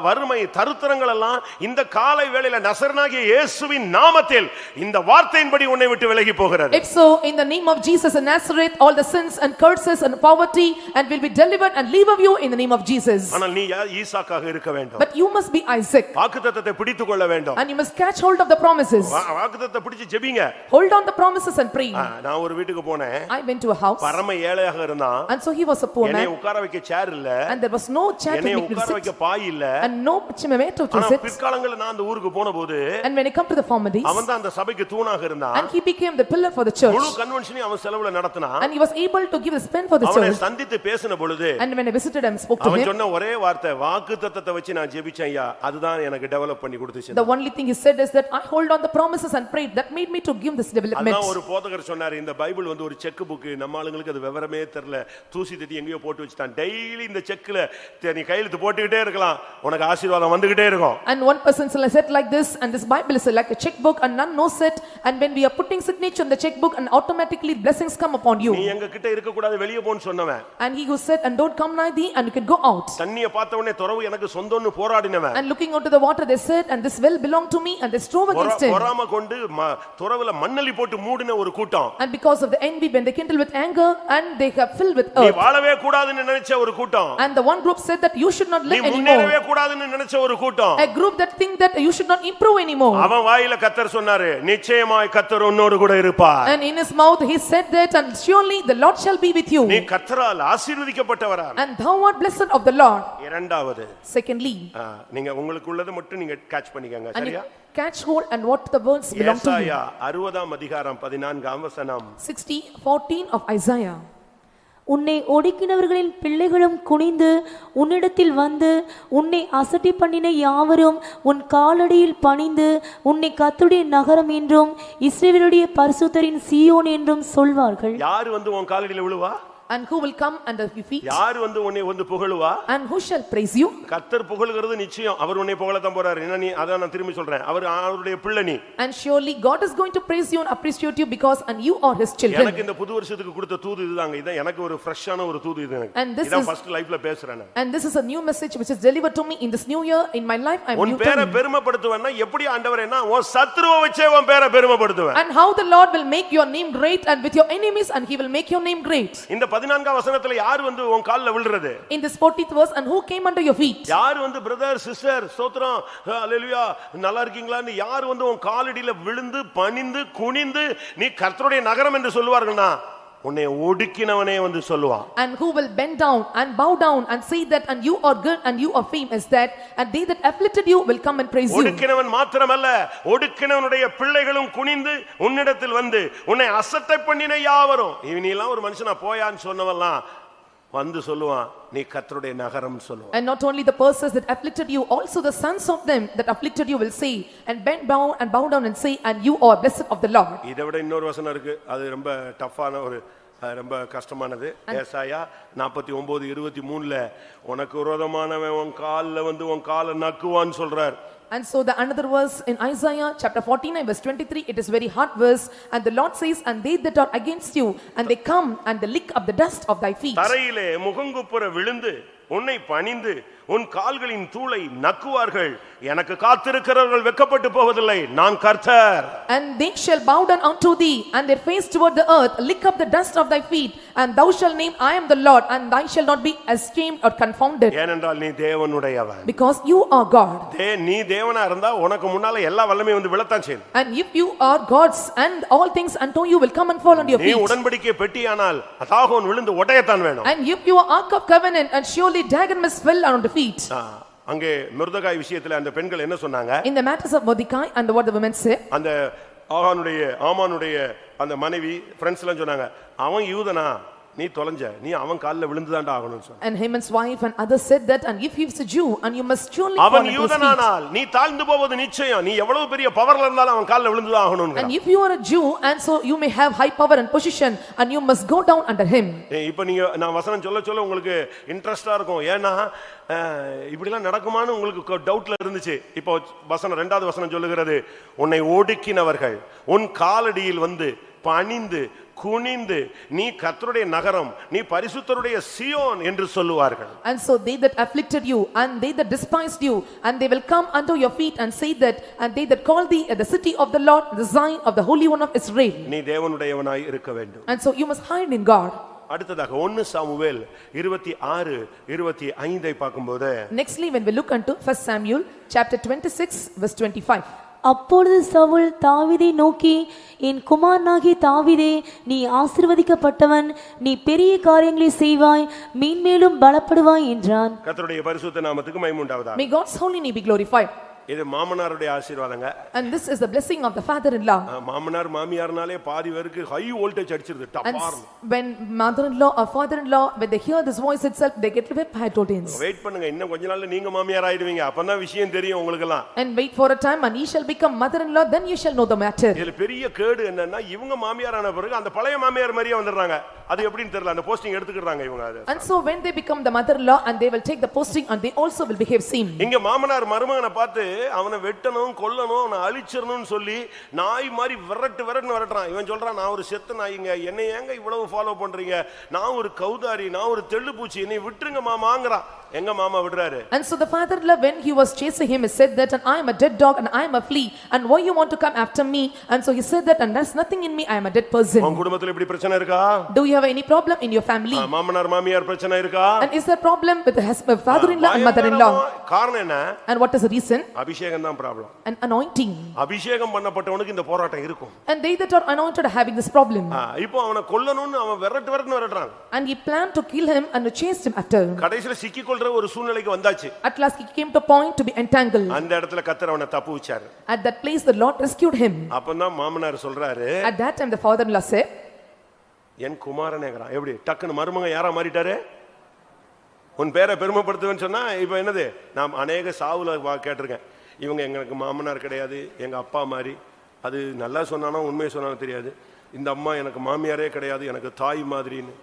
Speaker 1: வறுமை தருத்திரங்கள் எல்லாம் இந்த காலை வேளையில நசரேயனாகிய இயேசுவின் நாமத்தில் இந்த வார்த்தையின்படி உன்னை விட்டு விலகி போகிறது.
Speaker 2: if so in the name of Jesus of Nazareth all the sins and curses and poverty and will be delivered and leave of you in the name of Jesus.
Speaker 1: ஆனால் நீ ஈசாக்காக இருக்க வேண்டும்.
Speaker 2: but you must be Isaac.
Speaker 1: வாக்குத்தத்தத்தை பிடித்துக் கொள்ள வேண்டும்.
Speaker 2: and you must catch hold of the promises.
Speaker 1: வாக்குத்தத்தத்தை பிடிச்சு ஜெபிங்க.
Speaker 2: hold on the promises and pray.
Speaker 1: நான் ஒரு வீட்டுக்கு போனேன்.
Speaker 2: I went to a house.
Speaker 1: பரம ஏழையாக இருந்தான்.
Speaker 2: and so he was a poor man.
Speaker 1: என்னை உட்கார வைக்க சேர் இல்ல.
Speaker 2: and there was no chair to
Speaker 1: என்னை
Speaker 2: make me
Speaker 1: உட்கார
Speaker 2: sit.
Speaker 1: வைக்க பாய் இல்ல.
Speaker 2: and no chimamento to
Speaker 1: ஆனா
Speaker 2: sit.
Speaker 1: பிற்காலங்களில் நான் அந்த ஊருக்கு போனபோது
Speaker 2: and when I come to the former days
Speaker 1: அவன் தான் அந்த சபைக்கு தூணாக இருந்தான்.
Speaker 2: and he became the pillar for the church.
Speaker 1: முழு கன்வென்ஷனை அவன் செலவுல நடத்தினான்.
Speaker 2: and he was able to give the spend for the
Speaker 1: அவனை
Speaker 2: church.
Speaker 1: சந்தித்து பேசின பொழுது
Speaker 2: and when I visited him spoke to
Speaker 1: அவன்
Speaker 2: him
Speaker 1: சொன்ன ஒரே வார்த்தை வாக்குத்தத்தத்தை வச்சு நான் ஜெபிச்சேன் ஐயா அதுதான் எனக்கு டெவலப் பண்ணி கொடுத்துச்சு.
Speaker 2: the only thing he said is that I hold on the promises and prayed that made me to give this development.
Speaker 1: அதான் ஒரு போதகர் சொன்னார் இந்த பைபிள் வந்து ஒரு செக் புக் நம்ம ஆளுங்களுக்கு அது விவரமே தெரியல தூசி தட்டி எங்கேயோ போட்டு வச்சிட்டான். டெய்லி இந்த செக்ல நீ கையெழுத்து போட்டுக்கிட்டே இருக்கலாம் உனக்கு ஆசீர்வாதம் வந்துகிட்டே இருக்கும்.
Speaker 2: and one person said like this and this Bible is like a checkbook and none knows it and when we are putting signature on the checkbook and automatically blessings come upon you.
Speaker 1: நீ எங்க கிட்ட இருக்க கூடாது வெளிய போன்னு சொன்னவன்.
Speaker 2: and he who said and don't come nigh thee and you can go out.
Speaker 1: தண்ணியை பார்த்த உடனே துறவு எனக்கு சொந்தம்னு போராடினவன்.
Speaker 2: and looking out to the water they said and this well belong to me and they strove against him.
Speaker 1: பொறாமை கொண்டு துறவுல மண்ணலி போட்டு மூடின ஒரு கூட்டம்.
Speaker 2: and because of the envy when they kindle with anger and they have filled with earth.
Speaker 1: நீ வாழவே கூடாதுன்னு நினைச்ச ஒரு கூட்டம்.
Speaker 2: and the one group said that you should not live
Speaker 1: நீ
Speaker 2: anymore.
Speaker 1: முன்னேறவே கூடாதுன்னு நினைச்ச ஒரு கூட்டம்.
Speaker 2: a group that think that you should not improve anymore.
Speaker 1: அவன் வாயில கர்த்தர் சொன்னாரு நிச்சயமாய் கர்த்தர் உன்னோடு கூட இருப்பார்.
Speaker 2: and in his mouth he said that and surely the Lord shall be with you.
Speaker 1: நீ கர்த்தரால் ஆசீர்வதிக்கப்பட்டவராய்.
Speaker 2: and thou art blessed of the Lord.
Speaker 1: இரண்டாவது
Speaker 2: secondly
Speaker 1: நீங்க உங்களுக்கு உள்ளது மட்டும் நீங்க கேட்ச் பண்ணிக்கங்க சரியா?
Speaker 2: catch hold and what the words belong to you.
Speaker 1: ஏசாயா 60ஆம் அதிகாரம் 14ஆம் வசனம்
Speaker 2: 60:14 of Isaiah.
Speaker 4: உன்னை ஒடுக்கினவர்களின் பிள்ளைகளும் குனிந்து உன்னிடத்தில் வந்து உன்னை அசட்டி பண்ணின யாவரும் உன் காலடியில் பணிந்து உன்னை கர்த்தருடைய நகரம் என்றும் இஸ்ரவேலுடைய பரிசுத்தரின் சீயோன் என்றும் சொல்வார்கள்.
Speaker 1: யார் வந்து உன் காலடியில் விழுவா?
Speaker 2: And who will come under your feet?
Speaker 1: யார் வந்து உன்னை வந்து புகழுவா?
Speaker 2: And who shall praise you?
Speaker 1: கர்த்தர் புகழுகிறது நிச்சயம். அவர் உன்னை புகழத்தான் போறாரு. என்ன நீ அத நான் திரும்பி சொல்றேன். அவருடைய பிள்ளை நீ.
Speaker 2: And surely God is going to praise you and appreciate you because and you are his children.
Speaker 1: எனக்கு இந்த புது வருஷத்துக்கு கொடுத்த தூது இதுதாங்க. இத எனக்கு ஒரு ஃப்ரெஷ்ஷான ஒரு தூது இது எனக்கு. இத ஃபர்ஸ்ட் லைஃப்ல பேசுறேன்.
Speaker 2: And this is a new message which is delivered to me in this new year in my life. I am
Speaker 1: உன் பேரை பெருமைப்படுத்துவேன்னா எப்படி ஆண்டவரேனா உன் சத்துருவை வச்சே உன் பேரை பெருமைப்படுத்துவேன்.
Speaker 2: And how the Lord will make your name great and with your enemies and he will make your name great.
Speaker 1: இந்த 14ஆம் வசனத்துல யார் வந்து உன் கால்ல விழுறது?
Speaker 2: In this 14th verse, and who came under your feet?
Speaker 1: யார் வந்து பிரதர் சிஸ்டர் ஸ்தோத்திரம் ஹalleluya நல்லா இருக்கீங்களான்னு யார் வந்து உன் காலடியில விழுந்து பணிந்து குனிந்து நீ கர்த்தருடைய நகரம் என்று சொல்வார்கள்னா உன்னை ஒடுக்கினவனே வந்து சொல்லுவான்.
Speaker 2: And who will bend down and bow down and say that and you are good and you are famous that and they that afflicted you will come and praise you.
Speaker 1: ஒடுக்கினவன் மாத்திரமல்ல ஒடுக்கினவனுடைய பிள்ளைகளும் குனிந்து உன்னிடத்தில் வந்து உன்னை அசட்டை பண்ணின யாவரும் இவனெல்லாம் ஒரு மனுஷனா போயான்னு சொன்னவெல்லாம் வந்து சொல்லுவான் நீ கர்த்தருடைய நகரம் சொல்லுவான்.
Speaker 2: And not only the persons that afflicted you, also the sons of them that afflicted you will say and bend down and bow down and say and you are blessed of the Lord.
Speaker 1: இதை விட இன்னொரு வசனம் இருக்கு. அது ரொம்ப டஃப்பான ஒரு ரொம்ப கஷ்டமானது. ஏசாயா 49:23ல உனக்கு விரோதமானவன் உன் கால்ல வந்து உன் காலை நக்குவான்னு சொல்றார்.
Speaker 2: And so the another verse in Isaiah chapter 49 verse 23, it is very hard verse, and the Lord says and they that are against you and they come and they lick up the dust of thy feet.
Speaker 1: தரையிலே முகங்குப்புற விழுந்து உன்னை பணிந்து உன் கால்களின் தூளை நக்குவார்கள். எனக்கு காத்திருக்கிறவர்கள் வெட்கப்பட்டு போவதில்லை. நான் கர்த்தர்.
Speaker 2: And they shall bow down unto thee and their face toward the earth lick up the dust of thy feet and thou shalt name I am the Lord and thou shalt not be ashamed or confounded.
Speaker 1: ஏனென்றால் நீ தேவனுடையவன்.
Speaker 2: Because you are God.
Speaker 1: நீ தேவனா இருந்தா உனக்கு முன்னால எல்லா வல்லமையும் வந்து விழத்தான் செய்யும்.
Speaker 2: And if you are God's and all things unto you will come and fall on your feet.
Speaker 1: நீ உடன்படிக்கை பெட்டியானால் தாகோன் விழுந்து உடையத்தான் வேணும்.
Speaker 2: And if you are ark of covenant and surely Dagon must fell on the feet.
Speaker 1: அங்கே மிர்தகாய் விஷயத்துல அந்த பெண்கள் என்ன சொன்னாங்க?
Speaker 2: In the matters of Mordecai and what the women said,
Speaker 1: அந்த ஆமானுடைய அந்த மனைவி ஃப்ரெண்ட்ஸ் எல்லாம் சொன்னாங்க அவன் யூதனா நீ தொலைஞ்ச நீ அவன் கால்ல விழுந்துதான்டா ஆகணும்னு சொன்னாங்க.
Speaker 2: And Haman's wife and others said that and if he is a Jew and you must surely fall
Speaker 1: அவன்
Speaker 2: on his
Speaker 1: யூதனானால் நீ தாழ்ந்து போவது நிச்சயம். நீ எவ்வளவு பெரிய பவர்ல இருந்தாலும் அவன் கால்ல விழுந்துதான் ஆகணும்ங்க.
Speaker 2: And if you are a Jew and so you may have high power and position and you must go down under him.
Speaker 1: இப்போ நீங்க நான் வசனம் சொல்ல உங்களுக்கு இன்ட்ரஸ்டா இருக்கும். ஏன்னா இப்படிலாம் நடக்குமான்னு உங்களுக்கு டவுட்ல இருந்துச்சு. இப்போ வசனம் 2வது வசனம் சொல்லுகிறது உன்னை ஒடுக்கினவர்கள் உன் காலடியில் வந்து பணிந்து குனிந்து நீ கர்த்தருடைய நகரம் நீ பரிசுத்தருடைய சீயோன் என்று சொல்லுவார்கள்.
Speaker 2: And so they that afflicted you and they that despised you and they will come unto your feet and say that and they that call thee at the city of the Lord the Zion of the Holy One of Israel.
Speaker 1: நீ தேவனுடையவனாய் இருக்க வேண்டும்.
Speaker 2: And so you must hide in God.
Speaker 1: அடுத்ததாக 1 Samuel 26:25 பார்க்கும்போது
Speaker 2: Nextly when we look unto 1 Samuel chapter 26 verse 25.
Speaker 4: அப்பொழுது சவுல் தாவீதை நோக்கி என் குமாரனாகிய தாவீதே நீ ஆசீர்வதிக்கப்பட்டவன் நீ பெரிய காரியங்களை செய்வாய் மேன்மேலும் பலப்படுவாய் என்றான்.
Speaker 1: கர்த்தருடைய பரிசுத்த நாமத்துக்கு மகிமை உண்டாவதாக.
Speaker 2: May God's holy name be glorified.
Speaker 1: இது மாமனாருடைய ஆசீர்வாதங்க.
Speaker 2: And this is the blessing of the father-in-law.
Speaker 1: மாமனார் மாமியார்னாலே பாதி பேருக்கு ஹை வோல்டேஜ் அடிச்சிருது டப்பார்.
Speaker 2: When mother-in-law or father-in-law when they hear this voice itself they get very high tones.
Speaker 1: Wait பண்ணுங்க இன்னும் கொஞ்ச நாள்ல நீங்க மாமியார் ஆயிடுவீங்க. அப்பதான் விஷயம் தெரியும் உங்களுக்கு எல்லாம்.
Speaker 2: And wait for a time and ye shall become mother-in-law then you shall know the matter.
Speaker 1: இதுல பெரிய கேடு என்னன்னா இவங்க மாமியார் ஆன பிறகு அந்த பழைய மாமியார் மாதிரியே வந்துறாங்க. அது எப்படின்னு தெரியல. அந்த போஸ்டிங் எடுத்துக்கறாங்க இவங்க அது.
Speaker 2: And so when they become the mother-in-law and they will take the posting and they also will behave same.
Speaker 1: இங்க மாமனார் மருமகனை பார்த்து அவனை வெட்டணும் கொல்லணும் அவனை அழிச்சிரணும்னு சொல்லி நாய் மாதிரி விரட்டுறான். இவன் சொல்றான் நான் ஒரு செத்த நாய்ங்க என்னை ஏங்க இவ்வளவு ஃபாலோ பண்றீங்க நான் ஒரு கௌதாரி நான் ஒரு தெள்ளுப்பூச்சி என்னை விட்டுருங்க மாமாங்கறான். எங்க மாமா விடுறாரு.
Speaker 2: And so the father-in-law when he was chasing him he said that and I am a dead dog and I am a flea and why you want to come after me and so he said that and there's nothing in me I am a dead person.
Speaker 1: உங்க குடும்பத்துல இப்படி பிரச்சனை இருக்கா?
Speaker 2: Do you have any problem in your family?
Speaker 1: மாமனார் மாமியார் பிரச்சனை இருக்கா?
Speaker 2: And is there problem with the husband father-in-law and mother-in-law?
Speaker 1: காரணம் என்ன?
Speaker 2: And what is the reason?
Speaker 1: அபிஷேகம் தான் ப்ராப்ளம்.
Speaker 2: An anointing.
Speaker 1: அபிஷேகம் பண்ணப்பட்டவனுக்கு இந்த போராட்டம் இருக்கும்.
Speaker 2: And they that are anointed are having this problem.
Speaker 1: இப்போ அவனை கொல்லணும்னு அவன் விரட்டுறான்.
Speaker 2: And he planned to kill him and chased him after.
Speaker 1: கடைசில சிக்கி கொள்ற ஒரு சூழ்நிலைக்கு வந்தாச்சு.
Speaker 2: At last he came to a point to be entangled.
Speaker 1: அந்த இடத்துல கர்த்தர் அவனை தப்புவிச்சார்.
Speaker 2: At that place the Lord rescued him.
Speaker 1: அப்பதான் மாமனார் சொல்றாரு.
Speaker 2: At that time the father-in-law said
Speaker 1: என் குமாரனேங்கறான். எப்படி டக்குன்னு மருமகன் யாரா மாறிட்டாரு? உன் பேரை பெருமைப்படுத்துவேன்னு சொன்னா இப்போ என்னது நான் அநேக சாவுல கேட்டிருக்கேன். இவங்க எங்களுக்கு மாமனார் கிடையாது எங்க அப்பா மாதிரி. அது நல்லா சொன்னானோ உண்மையை சொன்னாலும் தெரியாது. இந்த அம்மா எனக்கு மாமியாரே கிடையாது எனக்கு தாய் மாதிரின்னு.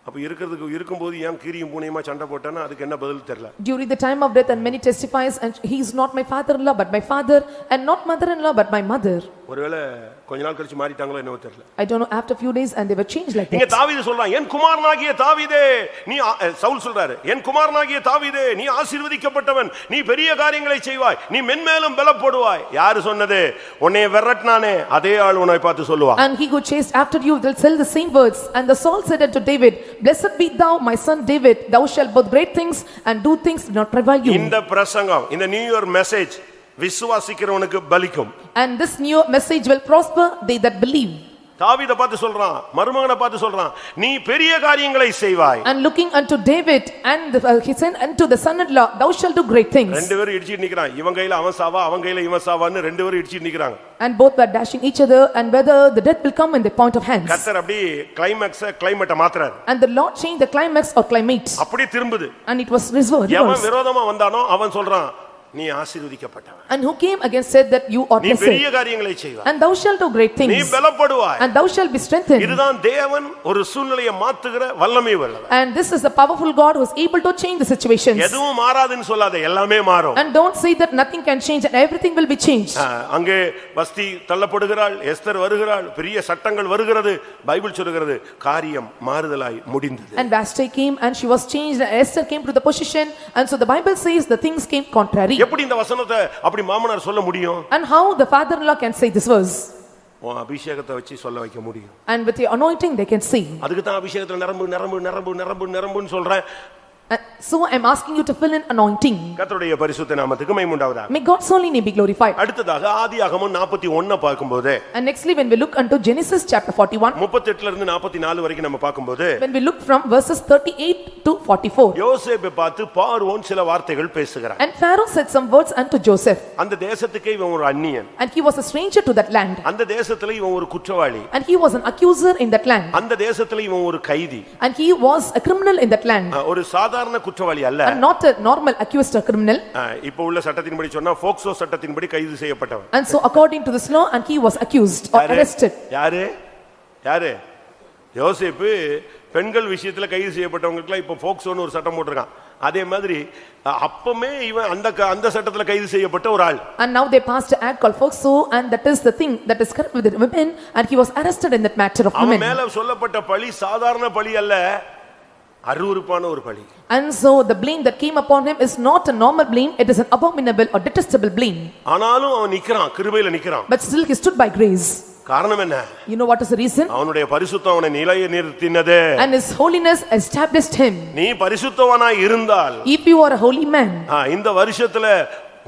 Speaker 1: அப்ப இருக்கும்போது ஏன் கீரியும் பூனையுமா சண்டை போட்டானா அதுக்கு என்ன பதில் தெரியல.
Speaker 2: During the time of death, and many testifies, and he is not my father-in-law but my father, and not mother-in-law but my mother.
Speaker 1: ஒருவேளை கொஞ்ச நாள் கழிச்சு மாறிட்டாங்களோ என்னவோ தெரியல.
Speaker 2: I don't know, after few days and they were changed like
Speaker 1: இங்க
Speaker 2: that.
Speaker 1: தாவீது சொல்றான், என் குமாரனாகிய தாவீதே நீ சவுல் சொல்றாரு, என் குமாரனாகிய தாவீதே நீ ஆசீர்வதிக்கப்பட்டவன், நீ பெரிய காரியங்களை செய்வாய், நீ மென்மேலும் பலப்படுவாய். யாரு சொன்னது? உன்னை விரட்டினானே அதே ஆள் உன்னை பார்த்து சொல்லுவான்.
Speaker 2: And he who chased after you will tell the same words. And the Saul said unto David, blessed be thou my son David, thou shalt both great things and do things not prevail you.
Speaker 1: இந்த பிரசங்கம், இந்த new year message விசுவாசிக்கிறவனுக்கு பலிக்கும்.
Speaker 2: And this new message will prosper they that believe.
Speaker 1: தாவீதை பார்த்து சொல்றான், மருமகனை பார்த்து சொல்றான், நீ பெரிய காரியங்களை செய்வாய்.
Speaker 2: And looking unto David, and he said unto the son-in-law, thou shalt do great things.
Speaker 1: ரெண்டு பேரும் இடிச்சிட்டு நிக்கறான், இவன் கையில அவன் சாவா அவன் கையில இவன் சாவான்னு ரெண்டு பேரும் இடிச்சிட்டு நிக்கறாங்க.
Speaker 2: And both were dashing each other, and whether the death will come in the point of hands.
Speaker 1: கர்த்தர் அப்படி கிளைமேட்ட மாத்துறாரு.
Speaker 2: And the Lord changed the climax or climate.
Speaker 1: அப்படி திரும்புது.
Speaker 2: And it was reversed.
Speaker 1: எவன் விரோதமா வந்தானோ அவன் சொல்றான், நீ ஆசீர்வதிக்கப்பட்டவன்.
Speaker 2: And who came against said that you are
Speaker 1: நீ
Speaker 2: blessed.
Speaker 1: பெரிய காரியங்களை செய்வாய்.
Speaker 2: And thou shalt do great things.
Speaker 1: நீ பலப்படுவாய்.
Speaker 2: And thou shalt be strengthened.
Speaker 1: இதுதான் தேவன் ஒரு சூழ்நிலையை மாத்துகிற வல்லமை உள்ளவர்.
Speaker 2: And this is the powerful God who is able to change the situations.
Speaker 1: எதுவும் மாறாதுன்னு சொல்லாத, எல்லாமே மாறும்.
Speaker 2: And don't say that nothing can change and everything will be changed.
Speaker 1: அங்கே வஸ்தி தள்ளப்படுகிறாள், எஸ்தர் வருகிறாள், பெரிய சட்டங்கள் வருகிறது, பைபிள் சொல்கிறது காரியம் மாறுதலாய் முடிந்தது.
Speaker 2: And Vashti came and she was changed, and Esther came to the position, and so the Bible says the things came contrary.
Speaker 1: எப்படி இந்த வசனத்தை அப்படி மாமனார் சொல்ல முடியும்?
Speaker 2: And how the father-in-law can say this verse?
Speaker 1: உன் அபிஷேகத்தை வச்சு சொல்ல வைக்க முடியும்.
Speaker 2: And with the anointing they can see.
Speaker 1: அதுக்கு தான் அபிஷேகத்துல நிரம்புன்னு சொல்றேன்.
Speaker 2: So I am asking you to fill in anointing.
Speaker 1: கர்த்தருடைய பரிசுத்த நாமத்துக்கு மகிமை உண்டாவதாக.
Speaker 2: May God's holy name be glorified.
Speaker 1: அடுத்ததாக ஆதியாகமம் 41 பார்க்கும்போது,
Speaker 2: And nextly when we look unto Genesis chapter 41,
Speaker 1: 38 ல இருந்து 44 வரைக்கும் நம்ம பார்க்கும்போது,
Speaker 2: when we look from verses 38 to 44,
Speaker 1: யோசேப்பை பார்த்து பார்வோன் சில வார்த்தைகள் பேசுகிறான்.
Speaker 2: and Pharaoh said some words unto Joseph,
Speaker 1: அந்த தேசத்துக்கே இவன் ஒரு அந்நியன்,
Speaker 2: and he was a stranger to that land,
Speaker 1: அந்த தேசத்துல இவன் ஒரு குற்றவாளி,
Speaker 2: and he was an accuser in that land,
Speaker 1: அந்த தேசத்துல இவன் ஒரு கைதி,
Speaker 2: and he was a criminal in that land,
Speaker 1: ஒரு சாதாரண குற்றவாளி அல்ல,
Speaker 2: and not a normal accused or criminal.
Speaker 1: இப்போ உள்ள சட்டத்தின்படி சொன்னா போக்சோ சட்டத்தின்படி கைது செய்யப்பட்டவன்.
Speaker 2: And so according to this law, and he was accused or arrested.
Speaker 1: யாரு? யோசேப்பு பெண்கள் விஷயத்துல கைது செய்யப்பட்டவங்களுக்கு இப்போ போக்சோன்னு ஒரு சட்டம் போட்டிருக்கான். அதே மாதிரி அப்பமே இவன் அந்த சட்டத்துல கைது செய்யப்பட்ட ஒரு ஆள்.
Speaker 2: And now they passed an act called Foxo, and that is the thing that is correct with the women, and he was arrested in that matter of women.
Speaker 1: அவன் மேல சொல்லப்பட்ட பழி சாதாரண பழி அல்ல, அருவருப்பான ஒரு பழி.
Speaker 2: And so the blame that came upon him is not a normal blame, it is an abominable or detestable blame.
Speaker 1: ஆனாலும் அவன் நிக்கறான், கிருபையில நிக்கறான்.
Speaker 2: But still he stood by grace.
Speaker 1: காரணம் என்ன?
Speaker 2: You know what is the reason?
Speaker 1: அவனுடைய பரிசுத்தம் அவனை நிலைய நிறுத்தினது.
Speaker 2: And his holiness established him.
Speaker 1: நீ பரிசுத்தவனாய் இருந்தால்,
Speaker 2: if you are a holy man,
Speaker 1: இந்த வருஷத்துல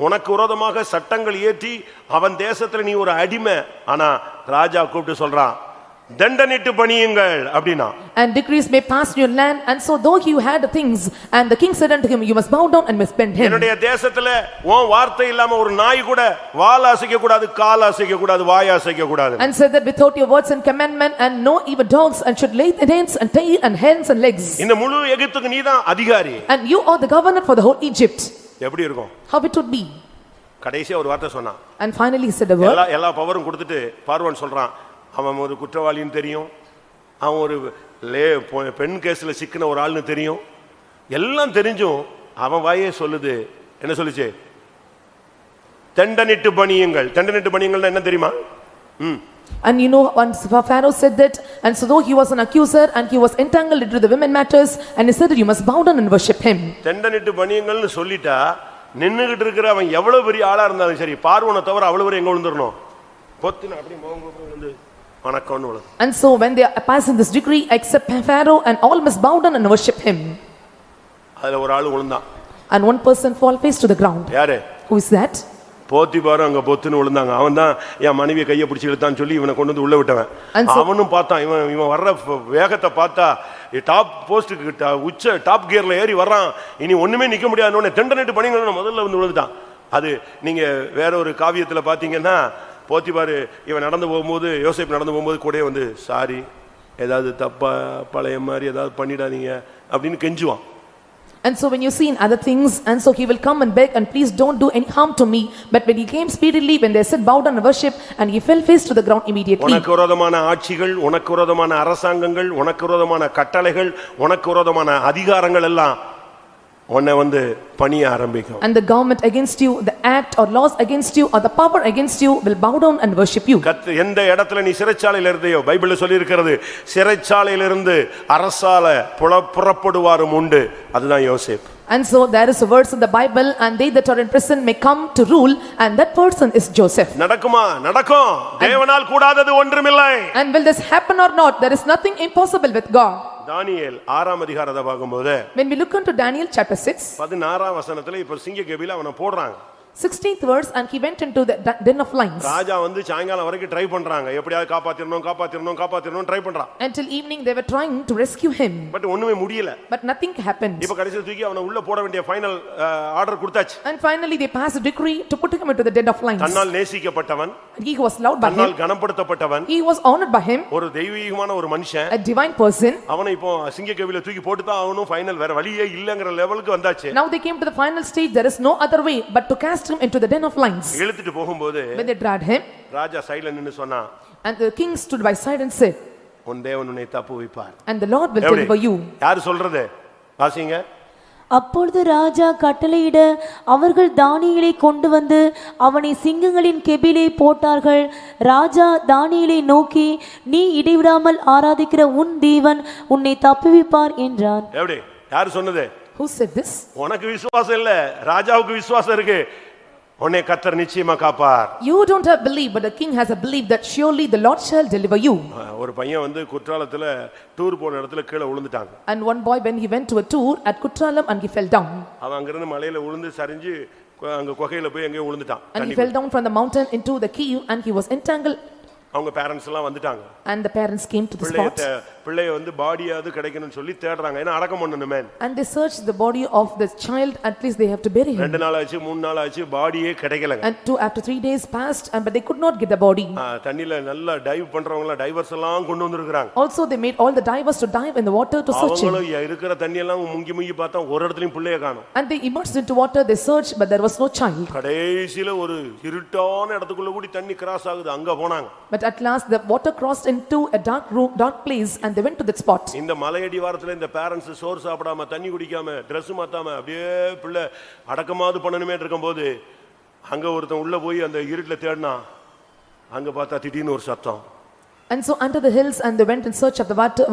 Speaker 1: உனக்கு விரோதமாக சட்டங்கள் ஏற்றி அவன் தேசத்துல நீ ஒரு அடிமை, ஆனா ராஜா கூப்பிட்டு சொல்றான், தண்டனிட்டு பணியுங்கள் அப்படினா.
Speaker 2: And decrees may pass in your land, and so though you had things, and the king said unto him, you must bow down and must bend him.
Speaker 1: என்னுடைய தேசத்துல உன் வார்த்தை இல்லாம ஒரு நாய் கூட வால் அசைக்க கூடாது, கால் அசைக்க கூடாது, வாய் அசைக்க கூடாது.
Speaker 2: And said that without your words and commandment, and no even dogs, and should lay their hands and tail and hands and legs.
Speaker 1: இந்த முழு எகிப்துக்கு நீதான் அதிகாரி.
Speaker 2: And you are the governor for the whole Egypt.
Speaker 1: எப்படி இருக்கும்?
Speaker 2: How it would be?
Speaker 1: கடைசியா ஒரு வார்த்தை சொன்னான்.
Speaker 2: And finally he said a word.
Speaker 1: எல்லா பவரும் கொடுத்துட்டு பார்வோன் சொல்றான், அவன் ஒரு குற்றவாளின்னு தெரியும், அவன் ஒரு பெண் கேஸ்ல சிக்கின ஒரு ஆள்னு தெரியும், எல்லாம் தெரிஞ்சும் அவன் வாயே சொல்லுது, என்ன சொல்லுச்சு? தண்டனிட்டு பணியுங்கள். தண்டனிட்டு பணியுங்கள்னா என்ன தெரியுமா?
Speaker 2: And you know, once Pharaoh said that, and so though he was an accuser and he was entangled into the women matters, and he said that you must bow down and worship him.
Speaker 1: தண்டனிட்டு பணியுங்கள்னு சொல்லிட்டா நின்னுகிட்டு இருக்கிற அவன் எவ்வளவு பெரிய ஆளா இருந்தாலும் சரி, பார்வோனை தவிர அவ்வளவு பேர் எங்க விழுந்துறணும்? பொத்தின அப்படி வந்து வணக்கம்னு விழுது.
Speaker 2: And so when they are passing this decree, except Pharaoh, and all must bow down and worship him.
Speaker 1: அதுல ஒரு ஆளு விழுந்தான்.
Speaker 2: And one person fall face to the ground.
Speaker 1: யாரு?
Speaker 2: Who is that?
Speaker 1: போத்திபாரு அங்க பொத்துன்னு விழுந்தாங்க. அவன் தான் என் மனைவியை கையை பிடிச்சி இழுத்தான்னு சொல்லி இவனை கொண்டு வந்து உள்ள விட்டவன். அவனும் பார்த்தான், இவன் வர்ற வேகத்தை பார்த்தா டாப் போஸ்டுக்கு உச்ச டாப் கியர்ல ஏறி வர்றான், இனி ஒண்ணுமே நிக்க முடியாது, தண்டனிட்டு பணிங்கள்னு முதல்ல வந்து விழுந்துட்டான். அது நீங்க வேற ஒரு காவியத்துல பாத்தீங்கன்னா, போத்திபாரு இவன் நடந்து போகும்போது, யோசேப்பு நடந்து போகும்போது கூட வந்து சாரி, ஏதாவது தப்பா பழைய மாதிரி ஏதாவது பண்ணிடாதீங்க அப்படின்னு கெஞ்சுவான்.
Speaker 2: And so when you see in other things, and so he will come and beg, and please don't do any harm to me. But when he came speedily, when they said bow down and worship, and he fell face to the ground immediately.
Speaker 1: உனக்கு விரோதமான ஆட்சிகள், உனக்கு விரோதமான அரசாங்கங்கள், உனக்கு விரோதமான கட்டளைகள், உனக்கு விரோதமான அதிகாரங்கள் எல்லாம் உன்னை வந்து பணிய ஆரம்பிக்கும்.
Speaker 2: And the government against you, the act or laws against you, or the power against you will bow down and worship you.
Speaker 1: எந்த இடத்துல நீ சிறைச்சாலையில இருந்தியோ, பைபிள்ல சொல்லி இருக்கிறது, சிறைச்சாலையிலிருந்து அரசால புறப்படுவாரும் உண்டு. அதுதான் யோசேப்பு.
Speaker 2: And so there is a verse in the Bible, and they that are in prison may come to rule, and that person is Joseph.
Speaker 1: நடக்குமா? நடக்கும். தேவனால் கூடாதது ஒன்றுமில்லை.
Speaker 2: And will this happen or not? There is nothing impossible with God.
Speaker 1: தானியேல் 6ஆம் அதிகாரத்தை பார்க்கும்போது,
Speaker 2: When we look into Daniel chapter 6,
Speaker 1: 16ஆம் வசனத்துல இப்ப சிங்க கெபில அவனை போடுறாங்க.
Speaker 2: 16th verse, and he went into the den of lions.
Speaker 1: ராஜா வந்து சாயங்காலம் வரைக்கும் ட்ரை பண்றாங்க, எப்படியாவது காப்பாத்திரணும் ட்ரை பண்றான்.
Speaker 2: Until evening they were trying to rescue him,
Speaker 1: but ஒண்ணுமே முடியல.
Speaker 2: but nothing happened.
Speaker 1: இப்ப கடைசில தூக்கி அவனை உள்ள போட வேண்டிய ஃபைனல் ஆர்டர் கொடுத்தாச்சு.
Speaker 2: And finally they passed a decree to put him into the den of lions.
Speaker 1: தன்னால் நேசிக்கப்பட்டவன்,
Speaker 2: He was loved by him,
Speaker 1: தன்னால் கனப்படுத்தப்பட்டவன்,
Speaker 2: he was honored by him,
Speaker 1: ஒரு தெய்வீகமான ஒரு மனுஷன்.
Speaker 2: a divine person.
Speaker 1: அவனை இப்போ சிங்க கெபில தூக்கி போட்டு தான் அவனும் ஃபைனல், வேற வழியே இல்லங்கற லெவலுக்கு வந்தாச்சு.
Speaker 2: Now they came to the final stage. There is no other way but to cast him into the den of lions.
Speaker 1: இழுத்துட்டு போகும்போது
Speaker 2: When they dragged him,
Speaker 1: ராஜா சைடுல நின்னு சொன்னா,
Speaker 2: and the king stood by side and said,
Speaker 1: உன் தேவன் உன்னை தப்புவிப்பார்.
Speaker 2: and the Lord will deliver you.
Speaker 1: யார் சொல்றது? வாசிங்க.
Speaker 4: அப்பொழுது ராஜா கட்டளையிட அவர்கள் தானியேலை கொண்டு வந்து அவனை சிங்கங்களின் கெபிலே போட்டார்கள். ராஜா தானியேலை நோக்கி, நீ இடைவிடாமல் ஆராதிக்கிற உன் தேவன் உன்னை தப்புவிப்பார் என்றான்.
Speaker 1: எப்படி? யார் சொன்னது?
Speaker 2: Who said this?
Speaker 1: உனக்கு விசுவாசம் இல்ல, ராஜாவுக்கு விசுவாசம் இருக்கு. உன்னை கர்த்தர் நிச்சயமா காப்பார்.
Speaker 2: You don't have belief, but the king has a belief that surely the Lord shall deliver you.
Speaker 1: ஒரு பையன் வந்து குற்றாலத்துல டூர் போன இடத்துல கீழே விழுந்துட்டாங்க.
Speaker 2: And one boy, when he went to a tour at Kutralam, and he fell down.
Speaker 1: அவன் அங்கிருந்து மலையில விழுந்து சரிஞ்சு அங்க குகையில போய் எங்கேயோ விழுந்துட்டான்.
Speaker 2: And he fell down from the mountain into the cave, and he was entangled.
Speaker 1: அவங்க பேரண்ட்ஸ் எல்லாம் வந்துட்டாங்க.
Speaker 2: And the parents came to the spot.
Speaker 1: பிள்ளைய வந்து பாடியாவது கிடைக்கணும்னு சொல்லி தேடுறாங்க, ஏன்னா அடக்கம் பண்ணணுமே.
Speaker 2: And they searched the body of the child, at least they have to bury him.
Speaker 1: 2 நாள் ஆச்சு, 3 நாள் ஆச்சு, பாடியே கிடைக்கலங்க.
Speaker 2: And after 3 days passed, but they could not get the body.
Speaker 1: தண்ணில நல்லா டைவ் பண்றவங்க டைவர்ஸ் எல்லாம் கொண்டு வந்திருக்காங்க.
Speaker 2: Also they made all the divers to dive in the water to search him.
Speaker 1: அவங்களும் இருக்கிற தண்ணி எல்லாம் முங்கி பார்த்தா ஒரு இடத்துலயும் பிள்ளைய காணோம்.
Speaker 2: And they immersed into water, they searched, but there was no child.
Speaker 1: கடைசில ஒரு இருட்டான இடத்துக்குள்ள கூடி தண்ணி கிராஸ் ஆகுது, அங்க போனாங்க.
Speaker 2: But at last the water crossed into a dark room, dark place, and they went to that spot.
Speaker 1: இந்த மலையடி வாரத்துல இந்த பேரண்ட்ஸ் சோறு சாப்பிடாம, தண்ணி குடிக்காம, Dress மாத்தாம அப்படியே பிள்ளை அடக்கமாவது பண்ணணுமே இருக்கும்போது அங்க ஒருத்தன் உள்ள போய் அந்த இருட்டுல தேடினா, அங்க பார்த்தா திடீர்னு ஒரு சத்தம்.
Speaker 2: And so under the hills, and they went in search of the water.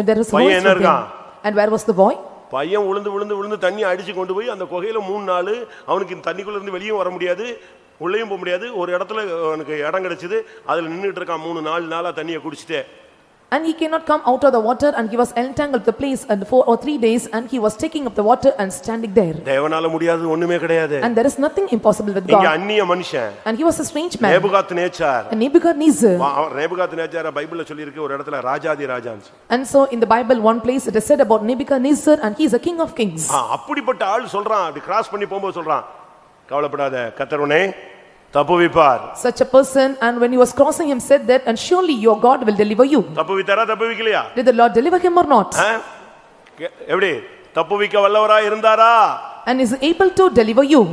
Speaker 2: There was a voice from him. And where was the boy?
Speaker 1: பையன் விழுந்து தண்ணி அடிச்சு கொண்டு போய் அந்த குகையில 3 நாள் அவனுக்கு தண்ணிக்குள்ள இருந்து வெளியே வர முடியாது, உள்ளேயும் போக முடியாது. ஒரு இடத்துல அவனுக்கு இடம் கிடைச்சது, அதுல நின்னுட்டு இருக்கான் 3-4 நாளா தண்ணியை குடிச்சிட்டே.
Speaker 2: And he cannot come out of the water, and he was entangled the place, and 4 or 3 days, and he was taking up the water and standing there.
Speaker 1: தேவனால முடியாது ஒண்ணுமே கிடையாது.
Speaker 2: And there is nothing impossible with
Speaker 1: இங்க
Speaker 2: God.
Speaker 1: அந்நிய மனுஷன்.
Speaker 2: And he was a strange man.
Speaker 1: Nebuchadnezzar.
Speaker 2: And Nebuchadnezzar.
Speaker 1: Nebuchadnezzar பைபிள்ல சொல்லி இருக்கு ஒரு இடத்துல ராஜாதி ராஜான்னு.
Speaker 2: And so in the Bible, one place it is said about Nebuchadnezzar, and he is a king of kings.
Speaker 1: அப்படிப்பட்ட ஆள் சொல்றான், அப்படி கிராஸ் பண்ணி போகும்போது சொல்றான், கவலைப்படாத, கர்த்தர் உன்னை தப்புவிப்பார்.
Speaker 2: Such a person, and when he was crossing him, said that, and surely your God will deliver you.
Speaker 1: தப்புவித்தாரா தப்புவிக்கலையா?
Speaker 2: Did the Lord deliver him or not?
Speaker 1: எப்படி தப்புவிக்க வல்லவரா இருந்தாரா?
Speaker 2: And is able to deliver you.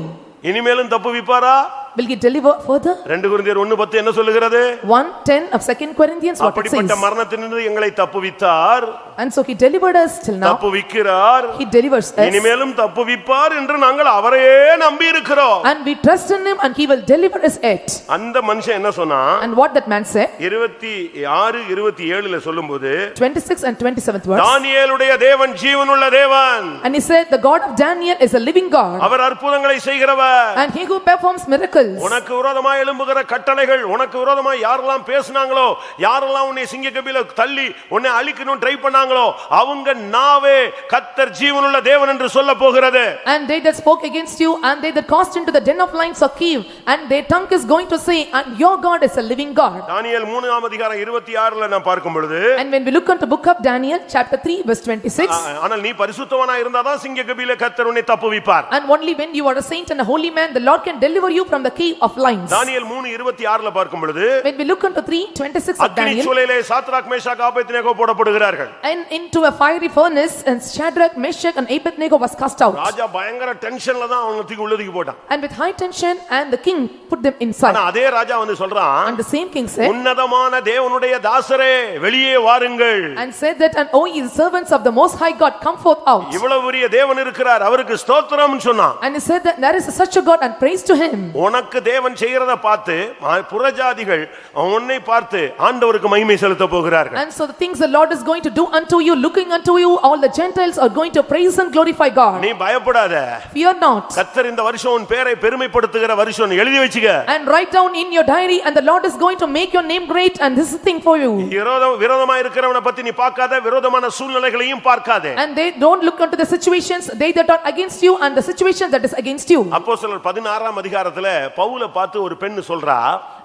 Speaker 1: இனிமேலும் தப்புவிப்பாரா?
Speaker 2: Will he deliver further?
Speaker 1: 2 கொரிந்தியர் 1:10 என்ன சொல்லுகிறது?
Speaker 2: 1:10 of 2 Corinthians, what it says.
Speaker 1: அப்படிப்பட்ட மரணத்திலிருந்து எங்களை தப்புவித்தார்.
Speaker 2: And so he delivered us till now.
Speaker 1: தப்புவிக்கிறார்.
Speaker 2: He delivers us.
Speaker 1: இனிமேலும் தப்புவிப்பார் என்று நாங்கள் அவரையே நம்பி இருக்கிறோம்.
Speaker 2: And we trust in him, and he will deliver us yet.
Speaker 1: அந்த மனுஷன் என்ன சொன்னா?
Speaker 2: And what that man said?
Speaker 1: 26-27ல சொல்லும்போது
Speaker 2: 26 and 27th verse.
Speaker 1: தானியேலுடைய தேவன் ஜீவனுள்ள தேவன்.
Speaker 2: And he said, the God of Daniel is a living God.
Speaker 1: அவர் அற்புதங்களை செய்கிறவர்.
Speaker 2: And he who performs miracles.
Speaker 1: உனக்கு விரோதமாய் எழும்புகிற கட்டளைகள், உனக்கு விரோதமாய் யாரெல்லாம் பேசினாங்களோ, யாரெல்லாம் உன்னை சிங்கக்கபில தள்ளி உன்னை அழிக்கணும் ட்ரை பண்ணாங்களோ, அவங்க நாவே கர்த்தர் ஜீவனுள்ள தேவன் என்று சொல்ல போகிறது.
Speaker 2: And they that spoke against you, and they that cast into the den of lions or cave, and their tongue is going to say, and your God is a living God.
Speaker 1: தானியேல் 3ஆம் அதிகாரம் 26ல நான் பார்க்கும் பொழுது,
Speaker 2: And when we look into book of Daniel chapter 3 verse 26,
Speaker 1: ஆனால் நீ பரிசுத்தவனாய் இருந்தாதான் சிங்கக்கபில கர்த்தர் உன்னை தப்புவிப்பார்.
Speaker 2: and only when you are a saint and a holy man, the Lord can deliver you from the the cave of lions.
Speaker 1: தானியேல் 3:26 பார்க்கும் பொழுது
Speaker 2: When we look into 3:26 of
Speaker 1: அக்கினி
Speaker 2: Daniel,
Speaker 1: சூளையிலே சாத்ராக் மேஷாக் ஆபேத்நேகோ போடப்படுகிறார்கள்.
Speaker 2: and into a fiery furnace, and Shadrach, Meshach and Abednego was cast out.
Speaker 1: ராஜா பயங்கர டென்ஷன்ல தான் அவங்களை தூக்கி உள்ளதுக்கு போட்டான்.
Speaker 2: And with high tension, and the king put them inside.
Speaker 1: ஆனா அதே ராஜா வந்து சொல்றான்,
Speaker 2: And the same king said,
Speaker 1: உன்னதமான தேவனுடைய தாசரே வெளியே வாருங்கள்.
Speaker 2: and said that, and O ye servants of the most high God, come forth out.
Speaker 1: இவ்வளவு பெரிய தேவன் இருக்கிறார், அவருக்கு ஸ்தோத்திரம்னு சொன்னான்.
Speaker 2: And he said that there is such a God, and praise to him.
Speaker 1: உனக்கு தேவன் செய்யறத பார்த்து புறஜாதிகள் உன்னை பார்த்து ஆண்டவருக்கு மகிமை செலுத்த போகிறார்கள்.
Speaker 2: And so the things the Lord is going to do unto you, looking unto you, all the Gentiles are going to praise and glorify God.
Speaker 1: நீ பயப்படாத.
Speaker 2: Fear not.
Speaker 1: கர்த்தர் இந்த வருஷம் உன் பேரை பெருமைப்படுத்துகிற வருஷம் எழுதி வச்சுக்க.
Speaker 2: And write down in your diary, and the Lord is going to make your name great, and this is the thing for you.
Speaker 1: விரோதமா இருக்கிறவனை பத்தி நீ பார்க்காத, விரோதமான சூழ்நிலைகளையும் பார்க்காதே.
Speaker 2: And they don't look into the situations, they that are against you, and the situation that is against you.
Speaker 1: அப்போஸ்தலர் 16ஆம் அதிகாரத்துல பவுலை பார்த்து ஒரு பெண் சொல்றா,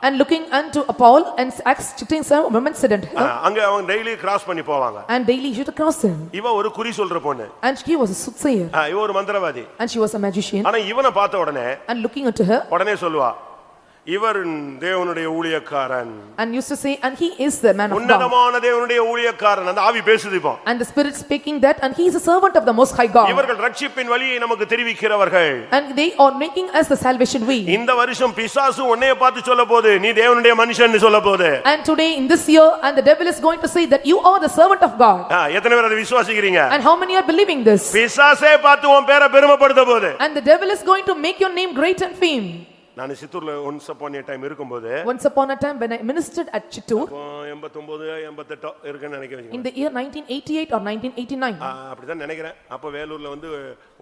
Speaker 2: And looking unto Paul, and Acts 16, women said unto him,
Speaker 1: அங்க அவங்க டெய்லி கிராஸ் பண்ணி போவாங்க.
Speaker 2: and daily she should cross him.
Speaker 1: இவ ஒரு குறி சொல்ற பொண்ணு.
Speaker 2: And she was a soothsayer,
Speaker 1: இவ ஒரு மந்திரவாதி.
Speaker 2: and she was a magician.
Speaker 1: ஆனா இவனை பார்த்த உடனே,
Speaker 2: And looking unto her,
Speaker 1: உடனே சொல்லுவா, இவர் தேவனுடைய ஊழியக்காரன்.
Speaker 2: and used to say, and he is the man of God.
Speaker 1: உன்னதமான தேவனுடைய ஊழியக்காரன். அந்த ஆவி பேசுது இப்போ.
Speaker 2: And the Spirit speaking that, and he is a servant of the Most High God.
Speaker 1: இவர்கள் ரட்சிப்பின் வழியை நமக்கு தெரிவிக்கிறவர்கள்.
Speaker 2: And they are making us the salvation way.
Speaker 1: இந்த வருஷம் பிசாசு உன்னைய பார்த்து சொல்ல போகுது, நீ தேவனுடைய மனுஷன்னு சொல்ல போகுது.
Speaker 2: And today in this year, and the devil is going to say that you are the servant of God.
Speaker 1: எத்தனை பேர் அதை விசுவாசிக்கிறீங்க?
Speaker 2: And how many are believing this?
Speaker 1: பிசாசே பார்த்து உன் பேரை பெருமைப்படுத்த போகுது.
Speaker 2: And the devil is going to make your name great and fame.
Speaker 1: நான் சித்தூர்ல once upon a time இருக்கும்போது,
Speaker 2: Once upon a time when I ministered at Chittoor,
Speaker 1: 89 88 இருக்குன்னு நினைக்கிறேன்.
Speaker 2: in the year 1988 or 1989.
Speaker 1: அப்படிதான் நினைக்கிறேன். அப்ப வேலூர்ல வந்து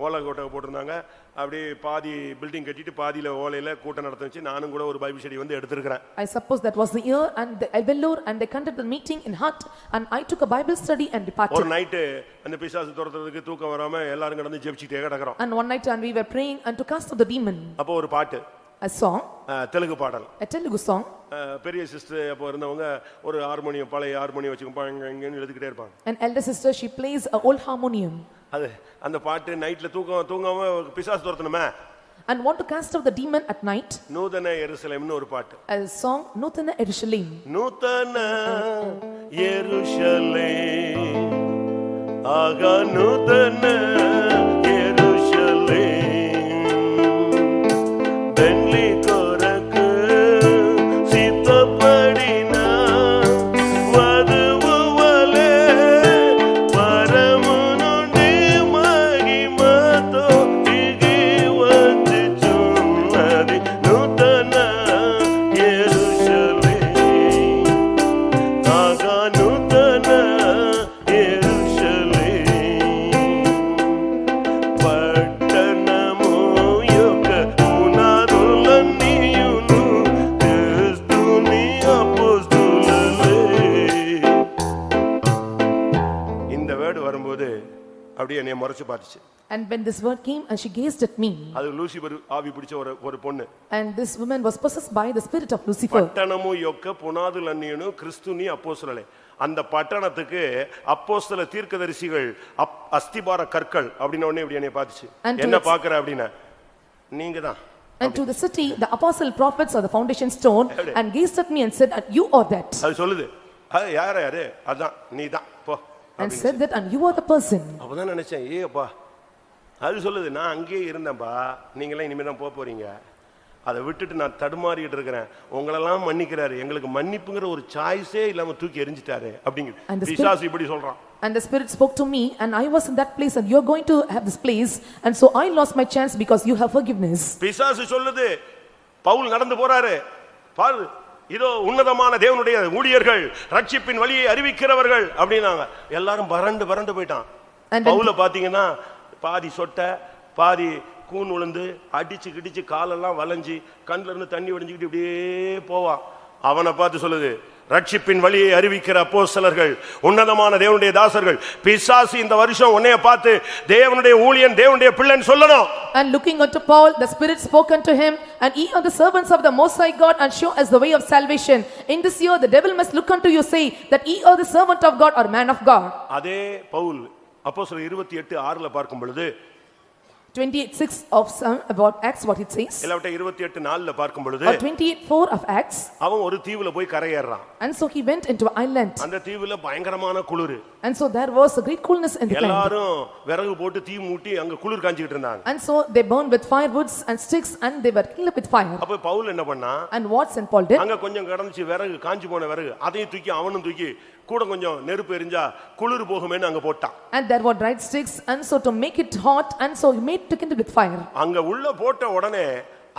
Speaker 1: ஓலை கோட்டை போட்டிருந்தாங்க. அப்படி பாதி பில்டிங் கட்டிட்டு பாதியில ஓலையில கூட்டம் நடத்த வச்சு நானும் கூட ஒரு பைபிள் ஸ்டடி வந்து எடுத்துக்கிறேன்.
Speaker 2: I suppose that was the year, and the Vellore, and they conducted the meeting in hut, and I took a Bible study and departed.
Speaker 1: ஒரு நைட் அந்த பிசாசு துரத்துறதுக்கு தூக்கம் வராம எல்லாரும் கடந்து ஜெபிச்சிட்டே கிடக்குறோம்.
Speaker 2: And one night, and we were praying and to cast out the demon.
Speaker 1: அப்போ ஒரு பாட்டு,
Speaker 2: A song,
Speaker 1: தெலுங்கு பாடல்,
Speaker 2: a Telugu song.
Speaker 1: பெரிய சிஸ்டர் அப்போ இருந்தவங்க ஒரு ஹார்மோனியம், பழைய ஹார்மோனியம் வச்சுப்பாங்க, இங்கன்னு எழுதிக்கிட்டே இருப்பாங்க.
Speaker 2: An elder sister, she plays a old harmonium.
Speaker 1: அது அந்த பாட்டு நைட்ல தூங்காம பிசாசு துரத்தணுமே.
Speaker 2: And want to cast out the demon at night.
Speaker 1: நூதன எருசலேம்னு ஒரு பாட்டு.
Speaker 2: A song, Nutana Jerusalem.
Speaker 1: நூதன எருசலேம், ஆகா நூதன எருசலேம், பெண்லி கொரக்கு சித்தப்படினா வதுவுவலே பரமுனுண்டி மகிமதோ திகி வந்து சுன்னதி நூதன எருசலேம், ஆகா நூதன எருசலேம், పట్టణము యొక్క పునాదులన్నీయును క్రీస్తుని అపోస్తలులే. இந்த வேர்டு வரும்போது அப்படியே என்னைய முறைச்சு பார்த்துச்சு.
Speaker 2: And when this word came, and she gazed at me.
Speaker 1: அது லூசிபர் ஆவி பிடிச்ச ஒரு பொண்ணு.
Speaker 2: And this woman was possessed by the spirit of Lucifer.
Speaker 1: పట్టణము యొక్క పునాదులన్నీయును క్రీస్తుని అపోస్తలులే. அந்த பட்டணத்துக்கு அப்போஸ்தல தீர்க்கதரிசிகள் அஸ்திபார கற்கள் அப்படின உடனே இப்படி என்னைய பார்த்துச்சு. என்ன பார்க்கற அப்படினா நீங்க தான்.
Speaker 2: And to the city, the apostle prophets are the foundation stone, and gazed at me and said, you are that.
Speaker 1: அது சொல்லுது, அது யாரு? அதான் நீ தான் போ.
Speaker 2: And said that, and you are the person.
Speaker 1: அப்பதான் நினைச்சேன், அப்பா அது சொல்லுது, நான் அங்கேயே இருந்தேன்பா, நீங்களாம் இனிமே தான் போறீங்க. அதை விட்டுட்டு நான் தடுமாறிட்டு இருக்கிறேன், உங்களெல்லாம் மன்னிக்கிறாரு, எங்களுக்கு மன்னிப்புங்கிற ஒரு சாய்ஸே இல்லாம தூக்கி எரிஞ்சிட்டாரு அப்படிங்க பிசாசு இப்படி சொல்றான்.
Speaker 2: And the spirit spoke to me, and I was in that place, and you're going to have this place, and so I lost my chance because you have forgiveness.
Speaker 1: பிசாசு சொல்லுது, பவுல் நடந்து போறாரு பாரு, இதோ உன்னதமான தேவனுடைய ஊழியர்கள் ரட்சிப்பின் வழியை அறிவிக்கிறவர்கள் அப்படினாங்க. எல்லாரும் பரண்டு போயிட்டான். பவுல பாத்தீங்கன்னா பாதி சொட்ட பாதி கூன் உளுந்து அடிச்சு கிடிச்சு காலெல்லாம் வளைஞ்சி கண்ணுல இருந்து தண்ணி வடிஞ்சுக்கிட்டு இப்படியே போவான். அவனை பார்த்து சொல்லுது, ரட்சிப்பின் வழியை அறிவிக்கிற அப்போஸ்தலர்கள், உன்னதமான தேவனுடைய தாசர்கள். பிசாசு இந்த வருஷம் உன்னைய பார்த்து தேவனுடைய ஊழியன், தேவனுடைய பிள்ளைன்னு சொல்லணும்.
Speaker 2: And looking unto Paul, the Spirit spoke unto him, and ye are the servants of the Most High God, and show us the way of salvation. In this year, the devil must look unto you, say that ye are the servant of God or man of God.
Speaker 1: அதே பவுல் அப்போஸ்தலர் 28:6 பார்க்கும் பொழுது,
Speaker 2: 28:6 of some about Acts what it says,
Speaker 1: இல்லாவிட்ட 28:4 பார்க்கும் பொழுது
Speaker 2: or 28:4 of Acts,
Speaker 1: அவன் ஒரு தீவுல போய் கரையேறான்.
Speaker 2: and so he went into an island,
Speaker 1: அந்த தீவுல பயங்கரமான குளிர்.
Speaker 2: and so there was a great coolness in the land,
Speaker 1: எல்லாரும் விறகு போட்டு தீ மூட்டி அங்க குளிர் காஞ்சிட்டு இருந்தாங்க.
Speaker 2: and so they burned with firewoods and sticks and they were killed with fire.
Speaker 1: அப்ப பவுல் என்ன பண்ணா,
Speaker 2: And what St. Paul did,
Speaker 1: அங்க கொஞ்சம் கடந்துச்சு விறகு காஞ்சி போன விறகு, அதையும் தூக்கி அவனும் தூக்கி கூட கொஞ்சம் நெருப்பு எரிஞ்சா குளிர் போகுமேன்னு அங்க போட்டான்.
Speaker 2: and there were dried sticks, and so to make it hot, and so he made took it with fire.
Speaker 1: அங்க உள்ள போட்ட உடனே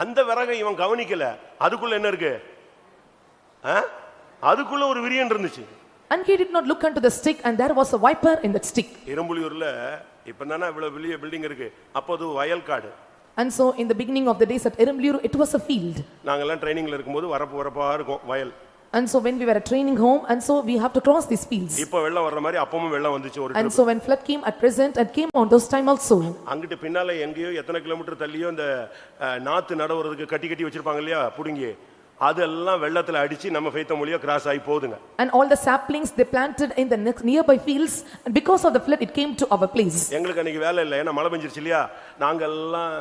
Speaker 1: அந்த விறகை இவன் கவனிக்கல, அதுக்குள்ள என்ன இருக்கு, அதுக்குள்ள ஒரு விரியன் இருந்துச்சு.
Speaker 2: And he did not look unto the stick, and there was a viper in that stick.
Speaker 1: இரும்புலியூர்ல இப்பதானே இவ்வளவு பெரிய பில்டிங் இருக்கு, அப்போது வயல்காடு.
Speaker 2: And so in the beginning of the days at Eremluru, it was a field.
Speaker 1: நாங்கெல்லாம் ட்ரைனிங்ல இருக்கும்போது வரப்பா இருக்கும் வயல்.
Speaker 2: And so when we were at training home, and so we have to cross these fields.
Speaker 1: இப்ப வெள்ளம் வர்ற மாதிரி அப்பவும் வெள்ளம் வந்துச்சு ஒரு
Speaker 2: And so when flood came at present, and came on those time also.
Speaker 1: அங்கிட்டு பின்னால எங்கேயோ எத்தனை கிலோமீட்டர் தள்ளியோ இந்த நாத்து நடவுறதுக்கு கட்டி கட்டி வச்சிருப்பாங்க இல்லையா புடுங்கி, அதெல்லாம் வெள்ளத்துல அடிச்சு நம்ம ஃபெய்த்த மொழியா கிராஸ் ஆகி போகுதுங்க.
Speaker 2: And all the saplings they planted in the nearby fields, and because of the flood it came to our place.
Speaker 1: எங்களுக்கு அன்னைக்கு வேலை இல்லை, ஏன்னா மழை பெஞ்சிருச்சு இல்லையா, நாங்க எல்லாம்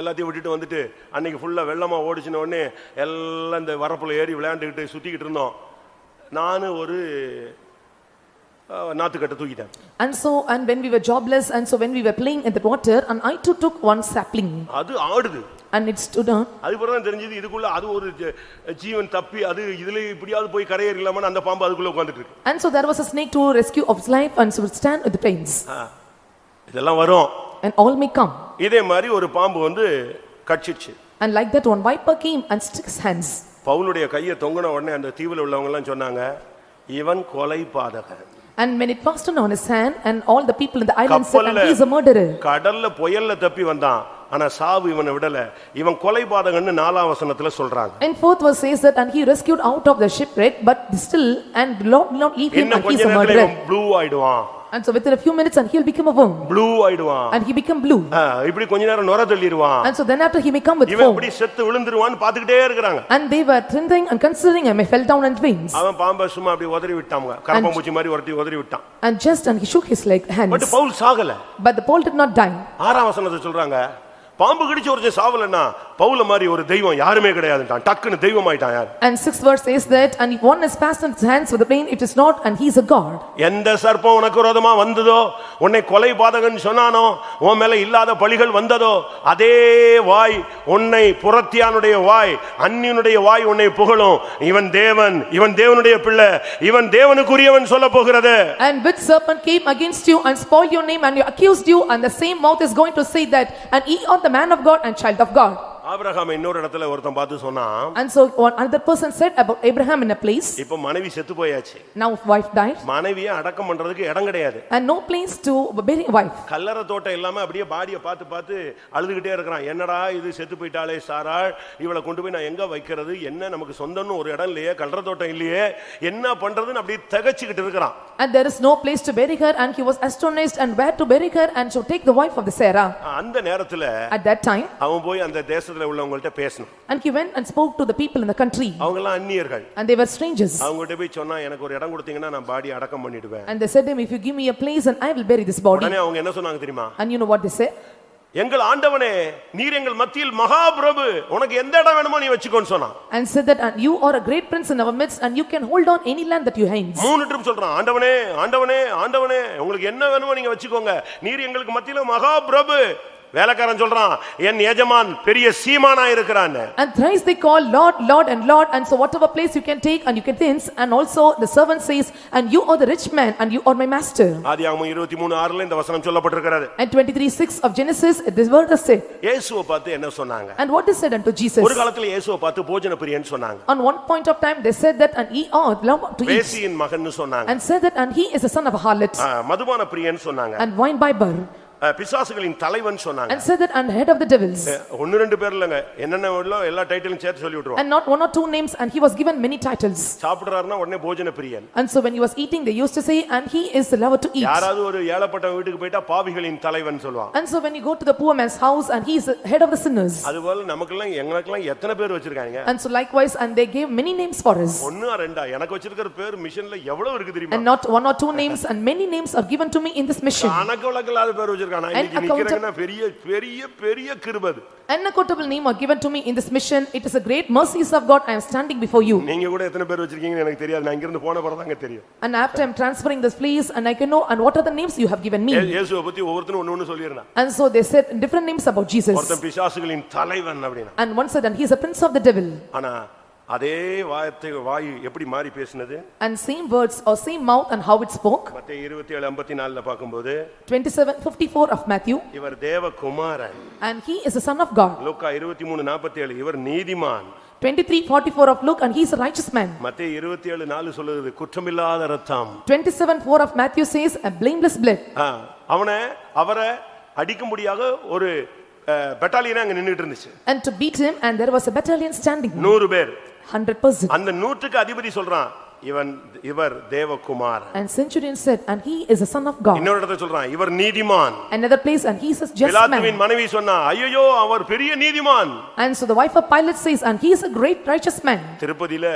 Speaker 1: எல்லாத்தையும் விட்டுட்டு வந்துட்டு அன்னைக்கு ஃபுல்லா வெள்ளமா ஓடிச்சின உடனே எல்லாம் இந்த வரப்புல ஏறி விளையாண்டுக்கிட்டு சுத்திக்கிட்டு இருந்தோம். நானும் ஒரு நாத்துக்கட்டை தூக்கிட்டேன்.
Speaker 2: And when we were jobless, and so when we were playing in the water, and I too took one sapling.
Speaker 1: அது ஆடுது.
Speaker 2: And it stood on.
Speaker 1: அதுக்கப்புறம் தான் தெரிஞ்சது இதுக்குள்ள அது ஒரு ஜீவன் தப்பி அது இதுல இப்படியாவது போய் கரையேறலாமன்னு அந்த பாம்பு அதுக்குள்ள உட்கார்ந்துட்டு இருக்கு.
Speaker 2: And so there was a snake to rescue of its life, and so would stand with the plains.
Speaker 1: இதெல்லாம் வரும்.
Speaker 2: And all may come.
Speaker 1: இதே மாதிரி ஒரு பாம்பு வந்து கட்சிச்சு.
Speaker 2: And like that one viper came and stuck his hands.
Speaker 1: பவுலுடைய கையை தொங்கின உடனே அந்த தீவுல உள்ளவங்க எல்லாம் சொன்னாங்க, இவன் கொலை பாதகன்.
Speaker 2: And when it fastened on his hand, and all the people in the island said, and he is a murderer.
Speaker 1: கடல்ல புயல்ல தப்பி வந்தான், ஆனா சாவு இவனை விடல, இவன் கொலை பாதகன்னு 4ஆம் வசனத்துல சொல்றாங்க.
Speaker 2: And fourth verse says that, and he rescued out of the shipwreck, but still, and Lord will not leave him,
Speaker 1: இன்னும்
Speaker 2: and he
Speaker 1: கொஞ்ச
Speaker 2: is a
Speaker 1: நேரத்துல
Speaker 2: murderer.
Speaker 1: ப்ளூ ஆயிடுவான்.
Speaker 2: And so within a few minutes, and he'll become a worm.
Speaker 1: Blue ஆயிடுவான்.
Speaker 2: And he become blue.
Speaker 1: இப்படி கொஞ்ச நேரம் நொர தள்ளிடுவான்.
Speaker 2: And so then after he may come with
Speaker 1: இவன்
Speaker 2: foam.
Speaker 1: இப்படி செத்து விழுந்துருவான்னு பாத்துக்கிட்டே இருக்காங்க.
Speaker 2: And they were trembling and considering, and may fell down and veins.
Speaker 1: அவன் பாம்பை சும்மா அப்படி உதறி விட்டாங்க, கரப்பாம்பூச்சி மாதிரி உதறி விட்டான்.
Speaker 2: And just and he shook his leg hands.
Speaker 1: But Paul சாகல.
Speaker 2: But the Paul did not die.
Speaker 1: 6ஆம் வசனத்தை சொல்றாங்க, பாம்பு கடிச்சு ஒருத்தன் சாவலன்னா பவுல மாதிரி ஒரு தெய்வம் யாருமே கிடையாதுட்டான், டக்குன்னு தெய்வம் ஆயிட்டான் யார்.
Speaker 2: And 6th verse says that, and if one has passed in his hands with the pain, it is not, and he is a god.
Speaker 1: எந்த சர்ப்பம் உனக்கு விரோதமா வந்ததோ, உன்னை கொலை பாதகன் சொன்னானோ, உன் மேல இல்லாத பழிகள் வந்ததோ, அதே வாய் உன்னை புறத்தியானுடைய வாய், அந்நியனுடைய வாய் உன்னை புகழும். இவன் தேவன், இவன் தேவனுடைய பிள்ளை, இவன் தேவனுக்குரியவன் சொல்ல போகிறது.
Speaker 2: And which serpent came against you and spoiled your name, and you accused you, and the same mouth is going to say that, and ye are the man of God and child of God.
Speaker 1: Abraham இன்னொரு இடத்துல ஒருத்தன் பார்த்து சொன்னான்.
Speaker 2: And so one other person said about Abraham in a place.
Speaker 1: இப்ப மனைவி செத்து போயாச்சு.
Speaker 2: Now wife died.
Speaker 1: மனைவியை அடக்கம் பண்றதுக்கு இடம் கிடையாது.
Speaker 2: And no place to bury wife.
Speaker 1: கல்லறை தோட்டம் இல்லாம அப்படியே பாடியை பார்த்து பார்த்து அழுதுகிட்டே இருக்கிறான். என்னடா இது செத்து போயிட்டாளே சாராள், இவளை கொண்டு போய் நான் எங்க வைக்கிறது, என்ன நமக்கு சொந்தம்னு ஒரு இடம் இல்லையே, கல்லறை தோட்டம் இல்லையே, என்ன பண்றதுன்னு அப்படியே தகச்சிக்கிட்டு இருக்கிறான்.
Speaker 2: And there is no place to bury her, and he was astonished and where to bury her, and so take the wife of the Sarah.
Speaker 1: அந்த நேரத்துல
Speaker 2: At that time,
Speaker 1: அவன் போய் அந்த தேசத்துல உள்ளவங்கள்ட்ட பேசணும்.
Speaker 2: and he went and spoke to the people in the country.
Speaker 1: அவங்க எல்லாம் அந்நியர்கள்.
Speaker 2: And they were strangers.
Speaker 1: அவங்ககிட்ட போய் சொன்னா எனக்கு ஒரு இடம் கொடுத்தீங்கன்னா நான் பாடி அடக்கம் பண்ணிடுவேன்.
Speaker 2: And they said to him, if you give me a place, and I will bury this body.
Speaker 1: உடனே அவங்க என்ன சொன்னாங்க தெரியுமா?
Speaker 2: And you know what they said?
Speaker 1: எங்கள் ஆண்டவனே, நீர் எங்கள் மத்தியில் மகாபிரபு, உனக்கு எந்த இடம் வேணுமோ நீ வெச்சுக்கோன்னு சொன்னான்.
Speaker 2: And said that, and you are a great prince in our midst, and you can hold on any land that you hands.
Speaker 1: 3 trip சொல்றான், ஆண்டவனே ஆண்டவனே ஆண்டவனே, உங்களுக்கு என்ன வேணுமோ நீங்க வெச்சுக்கோங்க, நீர் எங்களுக்கு மத்தியில மகாபிரபு. வேலைக்காரன் சொல்றான், என் எஜமான் பெரிய சீமானா இருக்கிறான்.
Speaker 2: And thrice they call Lord, Lord, and Lord, and so whatever place you can take, and you can things, and also the servant says, and you are the rich man, and you are my master.
Speaker 1: ஆதியாகமம் 23:6ல இந்த வசனம் சொல்லப்பட்டிருக்கிறது.
Speaker 2: And 23:6 of Genesis, this word is said.
Speaker 1: இயேசுவை பார்த்து என்ன சொன்னாங்க?
Speaker 2: And what is said unto Jesus?
Speaker 1: ஒரு காலத்துல இயேசுவை பார்த்து போஜன பிரியன் சொன்னாங்க.
Speaker 2: On one point of time they said that, and he are love to eat.
Speaker 1: வேசியின் மகன்னு சொன்னாங்க.
Speaker 2: And said that, and he is a son of a harlot.
Speaker 1: மதுபான பிரியன் சொன்னாங்க.
Speaker 2: And wine bibber.
Speaker 1: பிசாசுகளின் தலைவன் சொன்னாங்க.
Speaker 2: And said that, and head of the devils.
Speaker 1: ஒன்னு ரெண்டு பேர் இல்லங்க, என்னென்ன எல்லா டைட்டிலும் சேர்த்து சொல்லி விட்டுருவாங்க.
Speaker 2: And not one or two names, and he was given many titles.
Speaker 1: சாப்பிடுறாருன்னா உடனே போஜன பிரியன்.
Speaker 2: And so when he was eating, they used to say, and he is the lover to eat.
Speaker 1: யாராவது ஒரு ஏழப்பட்ட வீட்டுக்கு போய்ட்டா பாவிகளின் தலைவன் சொல்வாங்க.
Speaker 2: And so when you go to the poor man's house, and he is the head of the sinners.
Speaker 1: அதுபோல நமக்கெல்லாம் எங்களுக்கெல்லாம் எத்தனை பேர் வச்சிருக்காங்க?
Speaker 2: And so likewise, and they gave many names for us.
Speaker 1: ஒண்ணா ரெண்டா, எனக்கு வச்சிருக்கிற பேர் மிஷன்ல எவ்வளவு இருக்கு தெரியுமா?
Speaker 2: And not one or two names, and many names are given to me in this mission.
Speaker 1: கணக்கு வழக்கில்லாத பேர் வச்சிருக்காங்க. கொடுத்திருக்கான். நான் இன்னைக்கு நிக்கிறேன்னா பெரிய பெரிய பெரிய கிருபை.
Speaker 2: Unaccountable name are given to me in this mission. It is a great mercies of God. I am standing before you.
Speaker 1: நீங்க கூட எத்தனை பேர் வச்சிருக்கீங்கன்னு எனக்கு தெரியாது. நான் இங்க இருந்து போன பிறகு தாங்க தெரியும்.
Speaker 2: And after I am transferring this place and I can know and what are the names you have given me.
Speaker 1: இயேசுவை பத்தி ஒவ்வொருத்தரும் ஒவ்வொன்னு சொல்லிருந்தாங்க.
Speaker 2: And so they said different names about Jesus.
Speaker 1: ஒருத்தன் பிசாசுகளின் தலைவன் அப்படினா.
Speaker 2: And one said and he is a prince of the devil.
Speaker 1: ஆனா அதே வாய் எப்படி மாறி பேசினது?
Speaker 2: And same words or same mouth and how it spoke.
Speaker 1: மத்தேயு 27:54 ல பாக்கும்போது
Speaker 2: 27:54 of Matthew.
Speaker 1: இவர் தேவகுமாரன்.
Speaker 2: And he is the son of God.
Speaker 1: லூக்கா 23:47 இவர் நீதிமான்.
Speaker 2: 23:44 of Luke and he is a righteous man.
Speaker 1: மத்தேயு 27:4 சொல்லுது குற்றமில்லாத இரத்தம்.
Speaker 2: 27:4 of Matthew says a blameless blood.
Speaker 1: அவரை அடிக்கும்படியாக ஒரு பட்டாலியன் அங்க நின்னுட்டு இருந்துச்சு.
Speaker 2: And to beat him and there was a battalion standing.
Speaker 1: 100 பேர்.
Speaker 2: 100%.
Speaker 1: அந்த 100க்கு அதிபதி சொல்றான் இவர் Devakumar.
Speaker 2: And centurion said and he is a son of God.
Speaker 1: இன்னொரு இடத்துல சொல்றான் இவர் நீதிமான்.
Speaker 2: Another place and he is a just man.
Speaker 1: பிலாத்துவின் மனைவி சொன்னா ஐயோ அவர் பெரிய நீதிமான்.
Speaker 2: And so the wife of Pilate says and he is a great righteous man.
Speaker 1: திருப்பதியில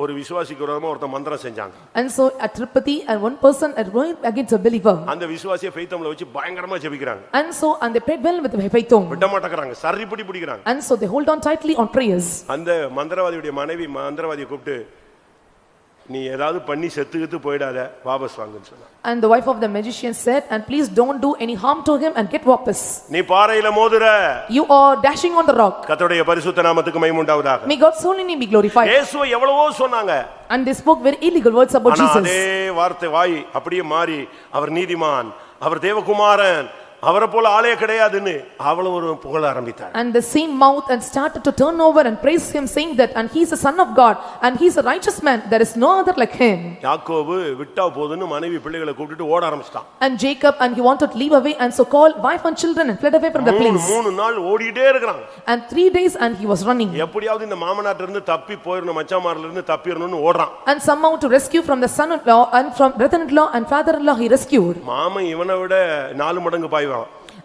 Speaker 1: ஒரு விசுவாசிக்கு விரோதமா ஒருத்த மந்திரம் செஞ்சாங்க.
Speaker 2: And so at Tirupati and one person going against a believer.
Speaker 1: அந்த விசுவாசியை ஃபெய்த்தம்ல வச்சு பயங்கரமா ஜெபிக்கறாங்க.
Speaker 2: And so and they prayed well with the faithom.
Speaker 1: விட மாட்டேங்கறாங்க சரிப்படி பிடிக்கறாங்க.
Speaker 2: And so they hold on tightly on prayers.
Speaker 1: அந்த மந்திரவாதியுடைய மனைவி மந்திரவாதியை கூப்பிட்டு நீ ஏதாவது பண்ணி செத்துக்கிட்டு போய்டாத வாபஸ் வாங்குன்னு சொன்னா.
Speaker 2: And the wife of the magician said and please don't do any harm to him and get வாபஸ்.
Speaker 1: நீ பாறையில மோதுற.
Speaker 2: You are dashing on the rock.
Speaker 1: கர்த்தருடைய பரிசுத்த நாமத்துக்கு மகிமை உண்டாவதாக.
Speaker 2: May God's holy name be glorified.
Speaker 1: இயேசுவை எவ்வளவோ சொன்னாங்க.
Speaker 2: And they spoke very illegal words about Jesus.
Speaker 1: அதே வார்த்தை வாய் அப்படியே மாறி அவர் நீதிமான் அவர் தேவகுமாரன் அவரை போல ஆளே கிடையாதுன்னு அவள ஒரு புகழ ஆரம்பித்தார்.
Speaker 2: And the same mouth and started to turn over and praise him saying that and he is a son of God and he is a righteous man there is no other like him.
Speaker 1: யாக்கோபு விட்டா போதுன்னு மனைவி பிள்ளைகளை கூட்டிட்டு ஓட ஆரம்பிச்சான்.
Speaker 2: And Jacob and he wanted to leave away and so called wife and children and fled away from the place.
Speaker 1: 3 நாள் ஓடிட்டே இருக்கான்.
Speaker 2: And 3 days and he was running.
Speaker 1: எப்படியாவது இந்த மாமனார்ட்ட இருந்து தப்பி போயிரணும் மச்சாமார்ல இருந்து தப்பிரணும்னு ஓடுறான்.
Speaker 2: And somehow to rescue from the son-in-law and from brother-in-law and father-in-law he rescued.
Speaker 1: மாமன் இவனை விட 4 மடங்கு பாய்வான்.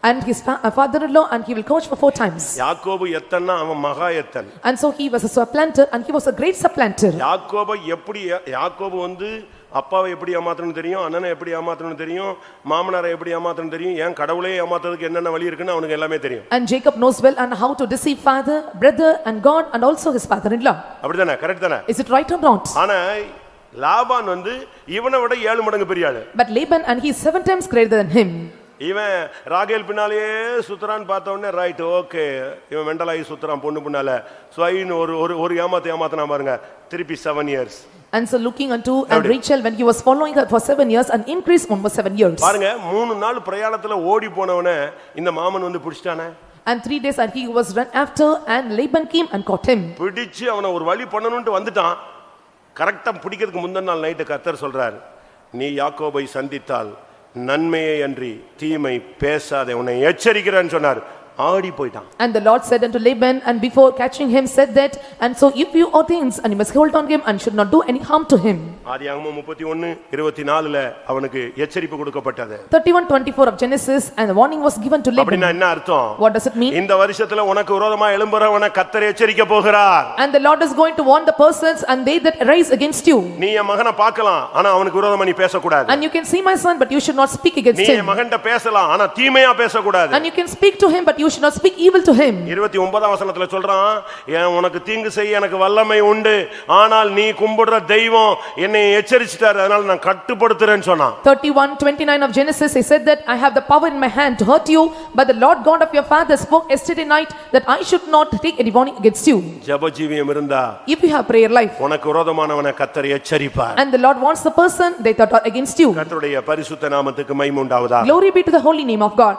Speaker 2: And his father-in-law and he will coach for 4 times.
Speaker 1: யாக்கோபு எத்தன்னா அவன் மகா எத்தன்.
Speaker 2: And so he was a supplanter and he was a great supplanter.
Speaker 1: யாக்கோபு வந்து அப்பாவை எப்படி ஏமாத்தணும்னு தெரியும் அண்ணனை எப்படி ஏமாத்தணும்னு தெரியும் மாமனாரை எப்படி ஏமாத்தணும்னு தெரியும் ஏன் கடவுளே ஏமாத்துறதுக்கு என்னென்ன வழி இருக்குன்னு அவனுக்கு எல்லாமே தெரியும்.
Speaker 2: And Jacob knows well and how to deceive father, brother and God and also his father-in-law.
Speaker 1: அப்படிதானே கரெக்ட் தானே?
Speaker 2: Is it right or not?
Speaker 1: ஆனா லாபான் வந்து இவனை விட 7 மடங்கு பெரிய ஆளு.
Speaker 2: But Laban and he is 7 times greater than him.
Speaker 1: இவன் ராகேல் பின்னாலேயே சுத்துறான்னு பார்த்த உடனே ரைட் ஓகே இவன் மெண்டலாகி சுத்துறான் பொண்ணு பின்னால ஸ்வைன்னு ஒரு ஏமாத்தினா பாருங்க திருப்பி 7 years.
Speaker 2: And so looking unto and Rachel when he was following her for 7 years and increased on for 7 years.
Speaker 1: பாருங்க 3 நாள் பிரயாணத்துல ஓடி போனவனே இந்த மாமன் வந்து பிடிச்சிட்டானே.
Speaker 2: And 3 days and he was run after and Laban came and caught him.
Speaker 1: பிடிச்சு அவனை ஒரு வழி பண்ணணும்னு வந்துட்டான். கரெக்டா பிடிக்கிறதுக்கு முந்தின நாள் நைட்டு கர்த்தர் சொல்றார் நீ யாக்கோபை சந்தித்தால் நன்மையை அன்றி தீமை பேசாதே உன்னை எச்சரிக்கிறேன்னு சொன்னார். ஆடி போய்ட்டான்.
Speaker 2: And the Lord said unto Laban and before catching him said that and so if you are things and you must hold on him and should not do any harm to him.
Speaker 1: ஆதியாகமம் 31:24 ல அவனுக்கு எச்சரிப்பு கொடுக்கப்பட்டது.
Speaker 2: 31:24 of Genesis and the warning was given to Laban.
Speaker 1: அப்படினா என்ன அர்த்தம்?
Speaker 2: What does it mean?
Speaker 1: இந்த வருஷத்துல உனக்கு விரோதமா எழும்புறவனை கர்த்தர் எச்சரிக்க போகிறார்.
Speaker 2: And the Lord is going to warn the persons and they that rise against you.
Speaker 1: நீ என் மகனை பார்க்கலாம் ஆனா அவனுக்கு விரோதமா நீ பேச கூடாது.
Speaker 2: And you can see my son but you should not speak against him.
Speaker 1: நீ என் மகன்ட்ட பேசலாம் ஆனா தீமையா பேச கூடாது.
Speaker 2: And you can speak to him but you should not speak evil to him.
Speaker 1: 29ஆம் வசனத்துல சொல்றான் உனக்கு தீங்கு செய்ய எனக்கு வல்லமை உண்டு ஆனால் நீ கும்பிடுற தெய்வம் என்னை எச்சரிச்சிட்டார் அதனால நான் கட்டுப்படுத்துறேன்னு சொன்னான்.
Speaker 2: 31:29 of Genesis he said that I have the power in my hand to hurt you but the Lord God of your father spoke yesterday night that I should not take any warning against you.
Speaker 1: ஜெப ஜீவியம் இருந்தா
Speaker 2: if you have prayer life
Speaker 1: உனக்கு விரோதமானவனை கர்த்தர் எச்சரிப்பார்.
Speaker 2: and the Lord warns the person they thought are against you.
Speaker 1: கர்த்தருடைய பரிசுத்த நாமத்துக்கு மகிமை உண்டாவதாக.
Speaker 2: Glory be to the holy name of God.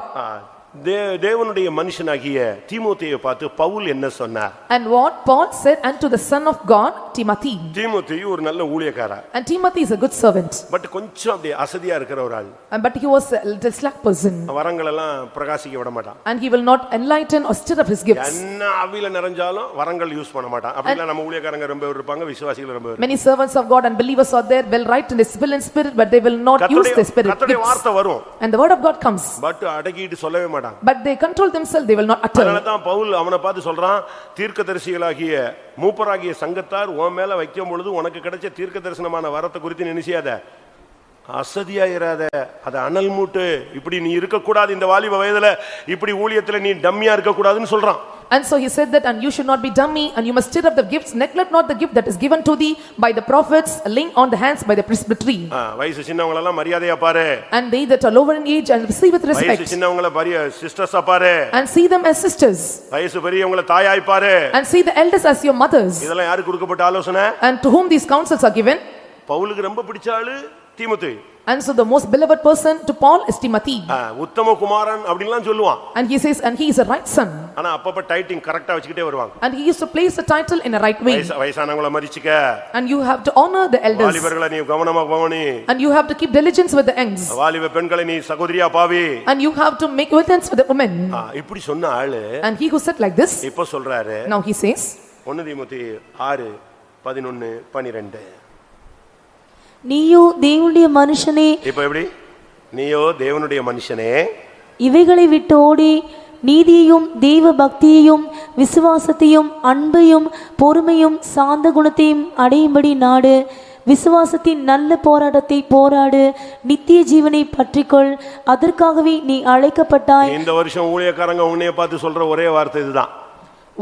Speaker 1: தேவனுடைய மனுஷனாகிய தீமோத்தேயை பார்த்து பவுல் என்ன சொன்னார்?
Speaker 2: And what Paul said unto the son of God Timothy.
Speaker 1: தீமோத்தேயு ஒரு நல்ல ஊழியக்காரன்.
Speaker 2: And Timothy is a good servant.
Speaker 1: But கொஞ்சம் அப்படியே அசதியா இருக்கிற ஒரு ஆள்.
Speaker 2: But he was a little slack person.
Speaker 1: வரங்கள் எல்லாம் பிரகாசிக்க விட மாட்டான்.
Speaker 2: And he will not enlighten or stir up his gifts.
Speaker 1: என்ன ஆவியில நிறைஞ்சாலும் வரங்கள் யூஸ் பண்ண மாட்டான். அப்படினா நம்ம ஊழியக்காரங்க ரொம்ப இருப்பாங்க விசுவாசிகள் ரொம்ப.
Speaker 2: Many servants of God and believers are there well right in the spirit but they will not use the spirit.
Speaker 1: கர்த்தருடைய வார்த்தை வரும்.
Speaker 2: And the word of God comes.
Speaker 1: But அடக்கிட்டு சொல்லவே மாட்டாங்க.
Speaker 2: But they control themselves they will not utter.
Speaker 1: அதனால தான் பவுல் அவனை பார்த்து சொல்றான் தீர்க்கதரிசிகளாகிய மூப்பராகிய சங்கத்தார் உன் மேல வைக்கும் பொழுது உனக்கு கிடைச்ச தீர்க்க தரிசனமான வரத்தை குறித்து நினைச்சியாத அசதியாயிராத, அது அனல் மூட்டு. இப்படி நீ இருக்கக்கூடாது, இந்த வாலிப வயதுல இப்படி ஊழியத்துல நீ டம்மியா இருக்கக்கூடாதுன்னு சொல்றான்.
Speaker 2: And so he said that, and you should not be dummy, and you must stir up the gifts, neglect not the gift that is given to thee by the prophets, laying on the hands by the presbytery.
Speaker 1: வயசு சின்னவங்கள எல்லாம் மரியாதையா பாரு.
Speaker 2: And they that are lower in age and receive with respect.
Speaker 1: வயசு சின்னவங்கள பெரிய சிஸ்டர்ஸா பாரு.
Speaker 2: And see them as sisters.
Speaker 1: வயசு பெரியவங்கள தாயாய் பாரு.
Speaker 2: And see the elders as your mothers.
Speaker 1: இதெல்லாம் யாருக்கு கொடுக்கப்பட்ட ஆலோசனை?
Speaker 2: And to whom these counsels are given?
Speaker 1: பவுலுக்கு ரொம்ப பிடிச்ச ஆளு தீமோத்தேயு.
Speaker 2: And so the most beloved person to Paul is Timothy.
Speaker 1: உத்தம குமாரன் அப்படிலாம் சொல்லுவான்.
Speaker 2: And he says, and he is a right son.
Speaker 1: ஆனா அப்பப்ப டைட்டிங் கரெக்ட்டா வச்சிட்டே வருவாங்க.
Speaker 2: And he used to place the title in a right way.
Speaker 1: வயசானவங்கள மதிச்சுக்க.
Speaker 2: And you have to honor the elders.
Speaker 1: வாலிபர்களை நீ கவனமா கவனி.
Speaker 2: And you have to keep diligence with the youngs.
Speaker 1: வாலிப பெண்களை நீ சகோதரியா பாவி.
Speaker 2: And you have to make witness with the women.
Speaker 1: இப்படி சொன்ன ஆளு.
Speaker 2: And he who said like this,
Speaker 1: இப்போ சொல்றாரு.
Speaker 2: now he says,
Speaker 1: 1 தீமோத்தேயு 6:11-12.
Speaker 4: நீயோ தேவனுடைய மனுஷனே.
Speaker 1: இப்போ எப்படி? நீயோ தேவனுடைய மனுஷனே,
Speaker 4: இவைகளை விட்டு ஓடி நீதியையும் தேவ பக்தியையும் விசுவாசத்தையும் அன்பையும் பொறுமையும் சாந்த குணத்தையும் அடையும்படி நாடு. விசுவாசத்தின் நல்ல போராட்டத்தை போராடு, நித்திய ஜீவனை பற்றிக்கொள், அதற்காகவே நீ அழைக்கப்பட்டாய்.
Speaker 1: இந்த வருஷம் ஊழியக்காரங்க உன்னைய பார்த்து சொல்ற ஒரே வார்த்தை இதுதான்.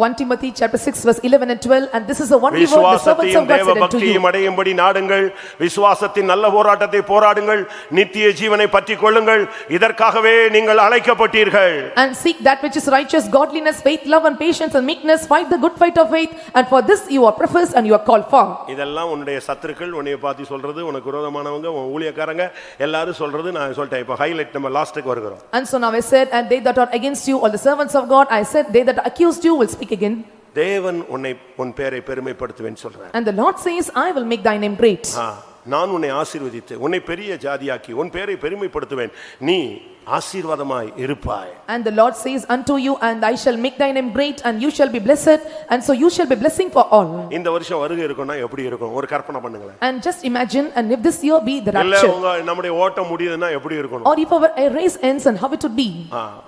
Speaker 2: 1 Timothy chapter 6 verse 11 and 12, and this is the only word the servants of God said unto you.
Speaker 1: அடையும்படி நாடுங்கள், விசுவாசத்தின் நல்ல போராட்டத்தை போராடுங்கள், நித்திய ஜீவனை பற்றிக் கொள்ளுங்கள், இதற்காகவே நீங்கள் அழைக்கப்பட்டீர்கள்.
Speaker 2: And seek that which is righteous, godliness, faith, love and patience and meekness, fight the good fight of faith, and for this you are professed and you are called for.
Speaker 1: இதெல்லாம் உன்னுடைய சத்துருக்கள் உன்னைய பார்த்து சொல்றது, உனக்கு விரோதமானவங்க, உன் ஊழியக்காரங்க எல்லாரும் சொல்றது நான் சொல்லிட்டேன். இப்போ ஹைலைட் நம்ம லாஸ்ட்க்கு வருகிறோம்.
Speaker 2: And so now I said, and they that are against you, all the servants of God, I said, they that accused you will speak again.
Speaker 1: தேவன் உன் பேரை பெருமைப்படுத்துவேன் சொல்றார்.
Speaker 2: And the Lord says, I will make thy name great.
Speaker 1: நான் உன்னை ஆசீர்வதித்து உன்னை பெரிய ஜாதியாக்கி உன் பேரை பெருமைப்படுத்துவேன், நீ ஆசீர்வாதமாய் இருப்பாய்.
Speaker 2: And the Lord says unto you, and I shall make thy name great, and you shall be blessed, and so you shall be blessing for all.
Speaker 1: இந்த வருஷம் வருகை இருக்கும்னா எப்படி இருக்கும்? ஒரு கற்பனை பண்ணுங்களேன்.
Speaker 2: And just imagine, and if this year be the
Speaker 1: இல்ல
Speaker 2: rapture,
Speaker 1: உங்க நம்முடைய ஓட்டம் முடியுதுன்னா எப்படி இருக்கும்?
Speaker 2: or if our race ends, and how it would be.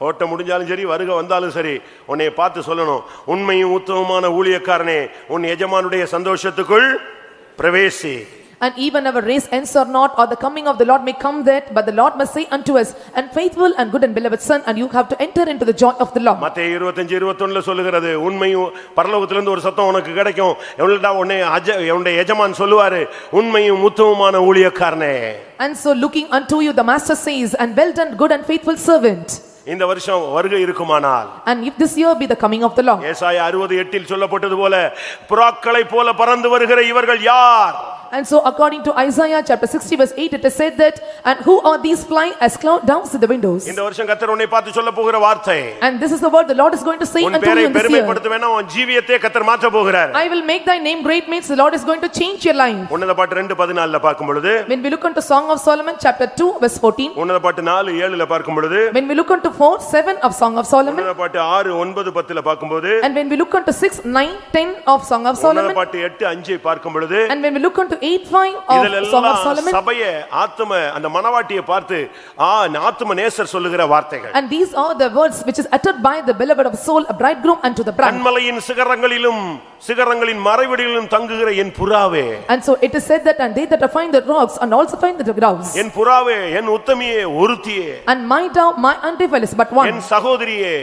Speaker 1: ஓட்டம் முடிஞ்சாலும் சரி, வருகை வந்தாலும் சரி, உன்னை பார்த்து சொல்லணும், உண்மையும் உத்தமமான ஊழியக்காரனே, உன் எஜமானுடைய சந்தோஷத்துக்குள் பிரவேசி.
Speaker 2: And even our race ends or not, or the coming of the Lord may come that, but the Lord must say unto us, and faithful and good and beloved son, and you have to enter into the joy of the Lord.
Speaker 1: மத்தேயு 25:21 சொல்லுகிறது, உண்மையும் பரலோகத்திலிருந்து ஒரு சத்தம் உனக்கு கிடைக்கும், உன்னுடைய எஜமான் சொல்லுவாரு, உண்மையும் உத்தமமான ஊழியக்காரனே.
Speaker 2: And so looking unto you, the master says, and well done, good and faithful servant.
Speaker 1: இந்த வருஷம் வருகை இருக்குமானால்,
Speaker 2: and if this year be the coming of the Lord,
Speaker 1: ஏசாயா 60:8 சொல்லப்பட்டது போல, புறாக்களை போல பறந்து வருகிற இவர்கள் யார்?
Speaker 2: And so according to Isaiah chapter 60 verse 8, it is said that, and who are these flying as cloud downs in the windows?
Speaker 1: இந்த வருஷம் கர்த்தர் உன்னை பார்த்து சொல்ல போகிற வார்த்தை,
Speaker 2: and this is the word the Lord is going to say unto you in this year. உன் பேரை
Speaker 1: பெருமைப்படுத்துவேனா உன் ஜீவியத்தை கர்த்தர் மாற்ற போகிறார்.
Speaker 2: I will make thy name great means the Lord is going to change your life.
Speaker 1: உன்னத பாட்டு 2:14 ல பார்க்கும் பொழுது,
Speaker 2: when we look into Song of Solomon chapter 2 verse 14,
Speaker 1: உன்னத பாட்டு 4:7 ல பார்க்கும் பொழுது,
Speaker 2: when we look into 4:7 of Song of Solomon,
Speaker 1: உன்னத பாட்டு 6:9-10 ல பார்க்கும்போது,
Speaker 2: and when we look into 6:9-10 of Song of Solomon,
Speaker 1: உன்னத பாட்டு 8:5 பார்க்கும் பொழுது,
Speaker 2: and when we look into 8:5 of Song of Solomon,
Speaker 1: சபையே ஆத்ம அந்த மணவாட்டியை பார்த்து ஆத்ம நேசர் சொல்லுகிற வார்த்தைகள்.
Speaker 2: And these are the words which is uttered by the beloved of soul, a bridegroom unto the bride.
Speaker 1: கன்மலையின் சிகரங்களிலும் சிகரங்களின் மறைவிடங்களிலும் தங்குகிற என் புறாவே.
Speaker 2: And so it is said that, and they that find the rocks and also find the grounds.
Speaker 1: என் புறாவே, என் உத்தமியே, ஒருத்தியே.
Speaker 2: And my dove, my undefiled is but one.
Speaker 1: என் சகோதரியே,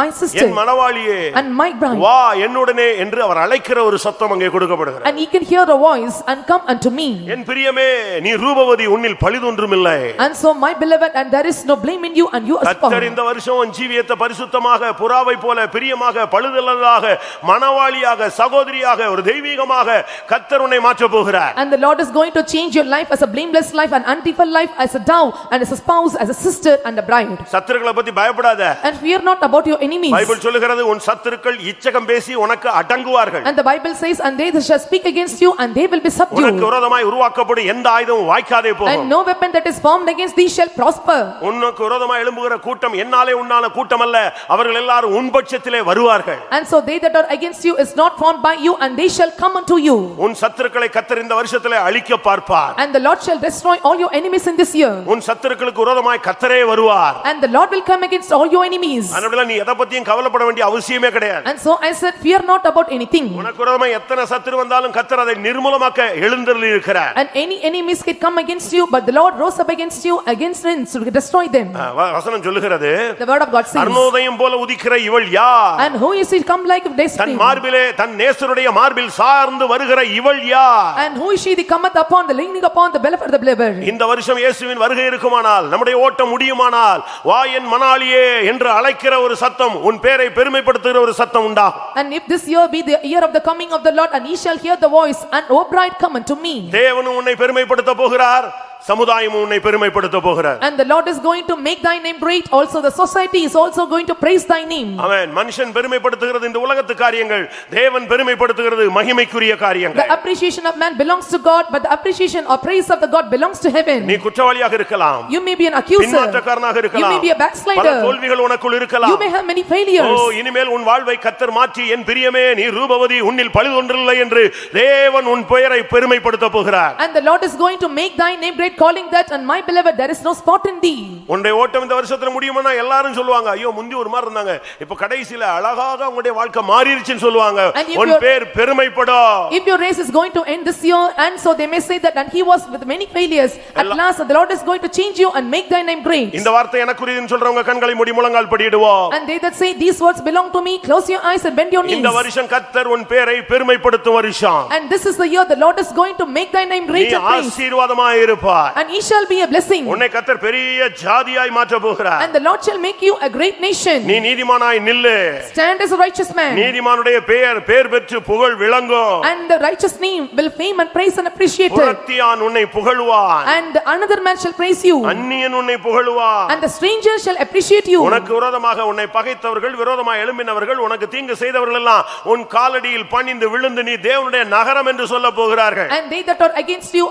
Speaker 2: my sister,
Speaker 1: N மணவாளியே,
Speaker 2: and my bride.
Speaker 1: வா என்னுடனே என்று அவர் அழைக்கிற ஒரு சத்தம் அங்கே கொடுக்கப்படுகிறது.
Speaker 2: And he can hear a voice and come unto me.
Speaker 1: என் பிரியமே, நீ ரூபவதி, உன்னில் பழிதொன்றுமில்லை.
Speaker 2: And so my beloved, and there is no blame in you, and you are spoiled.
Speaker 1: கர்த்தர் இந்த வருஷம் உன் ஜீவியத்தை பரிசுத்தமாக, புறாவை போல பிரியமாக, பழுதல்லாததாக, மணவாளியாக, சகோதரியாக, ஒரு தெய்வீகமாக கர்த்தர் உன்னை மாற்ற போகிறார்.
Speaker 2: And the Lord is going to change your life as a blameless life, an undefiled life, as a dove, and as a spouse, as a sister and a bride.
Speaker 1: சத்துருக்களை பத்தி பயப்படாத.
Speaker 2: And fear not about your enemies.
Speaker 1: Bible சொல்லுகிறது, உன் சத்துருக்கள் இச்சகம் பேசி உனக்கு அடங்குவார்கள்.
Speaker 2: And the Bible says, and they shall speak against you, and they will be subdued.
Speaker 1: உனக்கு விரோதமாய் உருவாக்கப்படும் எந்த ஆயுதமும் வாய்க்காதே போகும்.
Speaker 2: And no weapon that is formed against thee shall prosper.
Speaker 1: உனக்கு விரோதமாய் எழும்புகிற கூட்டம் என்னாலே உன்னால கூட்டம் அல்ல, அவர்கள் எல்லாரும் உன் பட்சத்திலே வருவார்கள்.
Speaker 2: And so they that are against you is not formed by you, and they shall come unto you.
Speaker 1: உன் சத்துருக்களை கர்த்தர் இந்த வருஷத்திலே அழிக்க பார்ப்பார்.
Speaker 2: And the Lord shall destroy all your enemies in this year.
Speaker 1: உன் சத்துருக்களுக்கு விரோதமாய் கர்த்தரே வருவார்.
Speaker 2: And the Lord will come against all your enemies.
Speaker 1: அதனால நீ எதை பத்தியும் கவலைப்பட வேண்டிய அவசியமே கிடையாது.
Speaker 2: And so I said, fear not about anything.
Speaker 1: உனக்கு விரோதமாய் எத்தனை சத்துரு வந்தாலும் கர்த்தர் அதை நிர்மூலமாக்க எழுந்தருளி இருக்கிறார்.
Speaker 2: And any enemies can come against you, but the Lord rose up against you, against them, to destroy them.
Speaker 1: வசனம் சொல்லுகிறது,
Speaker 2: The word of God says,
Speaker 1: அருணோதயம் போல உதிக்கிற இவள் யார்?
Speaker 2: and who is it come like a day
Speaker 1: than
Speaker 2: spring?
Speaker 1: மார்பிலே தன் நேசருடைய மார்பில் சார்ந்து வருகிற இவள் யார்?
Speaker 2: And who is she that cometh upon the leaning upon the belly of the believer?
Speaker 1: இந்த வருஷம் இயேசுவின் வருகை இருக்குமானால், நம்முடைய ஓட்டம் முடியுமானால், வா என் மணாளியே என்று அழைக்கிற ஒரு சத்தம், உன் பேரை பெருமைப்படுத்துகிற ஒரு சத்தம் உண்டா?
Speaker 2: And if this year be the year of the coming of the Lord, and ye shall hear the voice, and O bride, come unto me.
Speaker 1: தேவனும் உன்னை பெருமைப்படுத்த போகிறார், சமுதாயமும் உன்னை பெருமைப்படுத்த போகிறார்.
Speaker 2: And the Lord is going to make thy name great. Also the society is also going to praise thy name.
Speaker 1: ஆமென். மனுஷன் பெருமைப்படுத்துகிறது இந்த உலகத்து காரியங்கள், தேவன் பெருமைப்படுத்துகிறது மகிமைக்குரிய
Speaker 2: The
Speaker 1: காரியங்கள்.
Speaker 2: appreciation of man belongs to God, but the appreciation or praise of the God belongs to heaven.
Speaker 1: நீ குற்றவாளியாக இருக்கலாம்,
Speaker 2: You may be an accuser.
Speaker 1: பின்மாற்றக்காரனாக
Speaker 2: You
Speaker 1: இருக்கலாம்,
Speaker 2: may be a
Speaker 1: பல
Speaker 2: backslider.
Speaker 1: தோல்விகள் உனக்குள் இருக்கலாம்.
Speaker 2: You may have many failures.
Speaker 1: இனிமேல் உன் வாழ்வை கர்த்தர் மாற்றி, என் பிரியமே நீ ரூபவதி, உன்னில் பழுதொன்றில்லை என்று தேவன் உன் பெயரை பெருமைப்படுத்த போகிறார்.
Speaker 2: And the Lord is going to make thy name great, calling that, and my beloved, there is no spot in thee.
Speaker 1: உன்னுடைய ஓட்டம் இந்த வருஷத்துல முடியுமானா எல்லாரும் சொல்லுவாங்க, ஐயோ முந்தி ஒரு மாதிரி இருந்தாங்க, இப்ப கடைசில அழகாக உங்களுடைய வாழ்க்கை மாறிடுச்சுன்னு சொல்லுவாங்க.
Speaker 2: And if
Speaker 1: உன் பேர் பெருமைப்படும்.
Speaker 2: If your race is going to end this year, and so they may say that, and he was with many failures, at last the Lord is going to change you and make thy name great.
Speaker 1: இந்த வார்த்தை எனக்குரியதுன்னு சொல்றவங்க கண்களை மூடி முழங்கால் படியிடுவோம்.
Speaker 2: And they that say these words belong to me, close your eyes and bend your knees.
Speaker 1: இந்த வருஷம் கர்த்தர் உன் பேரை பெருமைப்படுத்தும் வருஷம்.
Speaker 2: And this is the year the Lord is going to make thy name great
Speaker 1: நீ
Speaker 2: and praise.
Speaker 1: ஆசீர்வாதமாய் இருப்பாய்.
Speaker 2: And he shall be a blessing.
Speaker 1: உன்னை கர்த்தர் பெரிய ஜாதியாய் மாற்ற போகிறார்.
Speaker 2: And the Lord shall make you a great nation.
Speaker 1: நீ நீதிமானாய் நில்லு.
Speaker 2: Stand as a righteous man.
Speaker 1: நீதிமானுடைய பேர் பெற்று புகழ் விளங்கும்.
Speaker 2: And the righteous name will fame and praise and appreciate it.
Speaker 1: புறத்தியான் உன்னை புகழுவான்.
Speaker 2: And another man shall praise you.
Speaker 1: அந்நியன் உன்னை புகழுவான்.
Speaker 2: And the stranger shall appreciate you.
Speaker 1: உனக்கு விரோதமாக உன்னை பகைத்தவர்கள், விரோதமாக எழும்பினவர்கள், உனக்கு தீங்கு செய்தவர்கள் எல்லாம் உன் காலடியில் பணிந்து விழுந்து நீ தேவனுடைய நகரம் என்று சொல்ல போகிறார்கள்.
Speaker 2: And they that are against you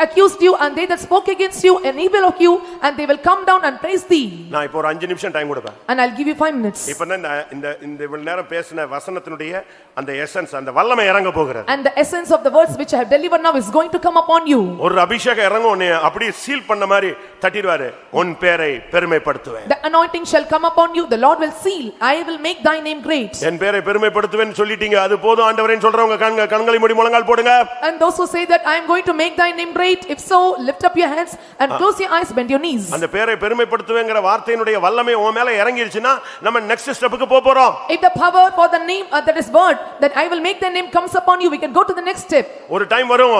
Speaker 2: accused you, and they that spoke against you and evil of you, and they will come down and praise thee.
Speaker 1: நான் இப்போ ஒரு 5 நிமிஷம் டைம் கொடுப்பேன்.
Speaker 2: And I'll give you 5 minutes.
Speaker 1: இப்பதான் இந்த இவ்வளவு நேரம் பேசின வசனத்தினுடைய அந்த எசன்ஸ், அந்த வல்லமை இறங்க போகிறது.
Speaker 2: And the essence of the words which I have delivered now is going to come upon you.
Speaker 1: ஒரு அபிஷேகம் இறங்கும், உன்னை அப்படியே சீல் பண்ண மாதிரி தட்டிடுவாரு. உன் பேரை பெருமைப்படுத்துவேன்.
Speaker 2: The anointing shall come upon you, the Lord will seal, I will make thy name great.
Speaker 1: என் பேரை பெருமைப்படுத்துவேன் சொல்லிட்டீங்க, அது போதும் ஆண்டவரேன்னு சொல்றவங்க கண்களை மூடி முழங்கால் போடுங்க.
Speaker 2: And those who say that I am going to make thy name great, if so, lift up your hands and close your eyes, bend your knees.
Speaker 1: அந்த பேரை பெருமைப்படுத்துவேங்கிற வார்த்தையினுடைய வல்லமை உன் மேல இறங்கிருச்சுனா நம்ம நெக்ஸ்ட் ஸ்டெப்புக்கு போறோம்.
Speaker 2: If the power for the name that is word that I will make thy name comes upon you, we can go to the next step.
Speaker 1: ஒரு டைம் வரும்,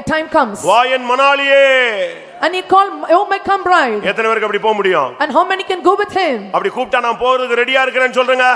Speaker 2: A time comes.
Speaker 1: வா என் மணாளியே.
Speaker 2: And he called, oh my come bride.
Speaker 1: எத்தனை பேருக்கு அப்படி போக முடியும்?
Speaker 2: And how many can go with him?
Speaker 1: அப்படி கூப்பிட்டா நான் போறதுக்கு ரெடியா இருக்கிறேன்னு சொல்றேங்க.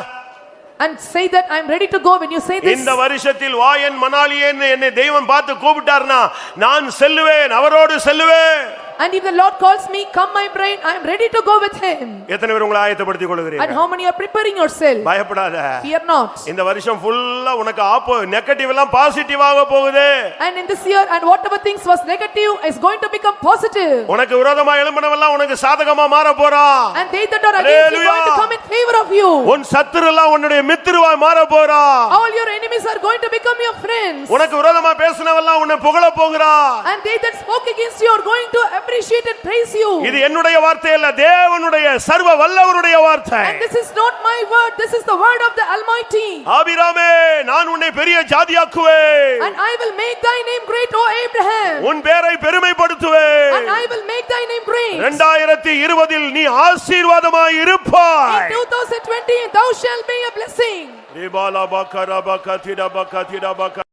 Speaker 2: And say that I am ready to go when you say this.
Speaker 1: இந்த வருஷத்தில் வா என் மணாளியேன்னு என்னை தெய்வம் பார்த்து கூப்பிட்டார்னா நான் செல்லுவேன், அவரோடு செல்லுவேன்.
Speaker 2: And if the Lord calls me, come my bride, I am ready to go with him.
Speaker 1: எத்தனை பேர் உங்களை ஆயத்தப்படுத்திக் கொள்கிறீர்கள்?
Speaker 2: And how many are preparing yourself?
Speaker 1: பயப்படாத.
Speaker 2: Fear not.
Speaker 1: இந்த வருஷம் ஃபுல்லா உனக்கு நெகட்டிவ் எல்லாம் பாசிட்டிவாக போகுது.
Speaker 2: And in this year, and whatever things was negative is going to become positive.
Speaker 1: உனக்கு விரோதமா எழும்பினவெல்லாம் உனக்கு சாதகமா மாற போறான்.
Speaker 2: And they that are against you going to come in favor of you.
Speaker 1: உன் சத்துரு எல்லாம் உன்னுடைய மித்திரவாய் மாற போறான்.
Speaker 2: All your enemies are going to become your friends.
Speaker 1: உனக்கு விரோதமா பேசினவெல்லாம் உன்னை புகழ போகிறான்.
Speaker 2: And they that spoke against you are going to appreciate and praise you.
Speaker 1: இது என்னுடைய வார்த்தை அல்ல, தேவனுடைய சர்வ வல்லவருடைய வார்த்தை.
Speaker 2: And this is not my word, this is the word of the Almighty.
Speaker 1: ஆபிரகாமே, நான் உன்னை பெரிய ஜாதியாக்குவேன்.
Speaker 2: And I will make thy name great, O Abraham.
Speaker 1: உன் பேரை பெருமைப்படுத்துவேன்.
Speaker 2: And I will make thy name great.
Speaker 1: 2020 நீ ஆசீர்வாதமாய் இருப்பாய்.
Speaker 2: In 2020 thou shalt be a blessing.
Speaker 1: ரிபாலா Baqarah பக்கதிரா பக்கதிரா பக்க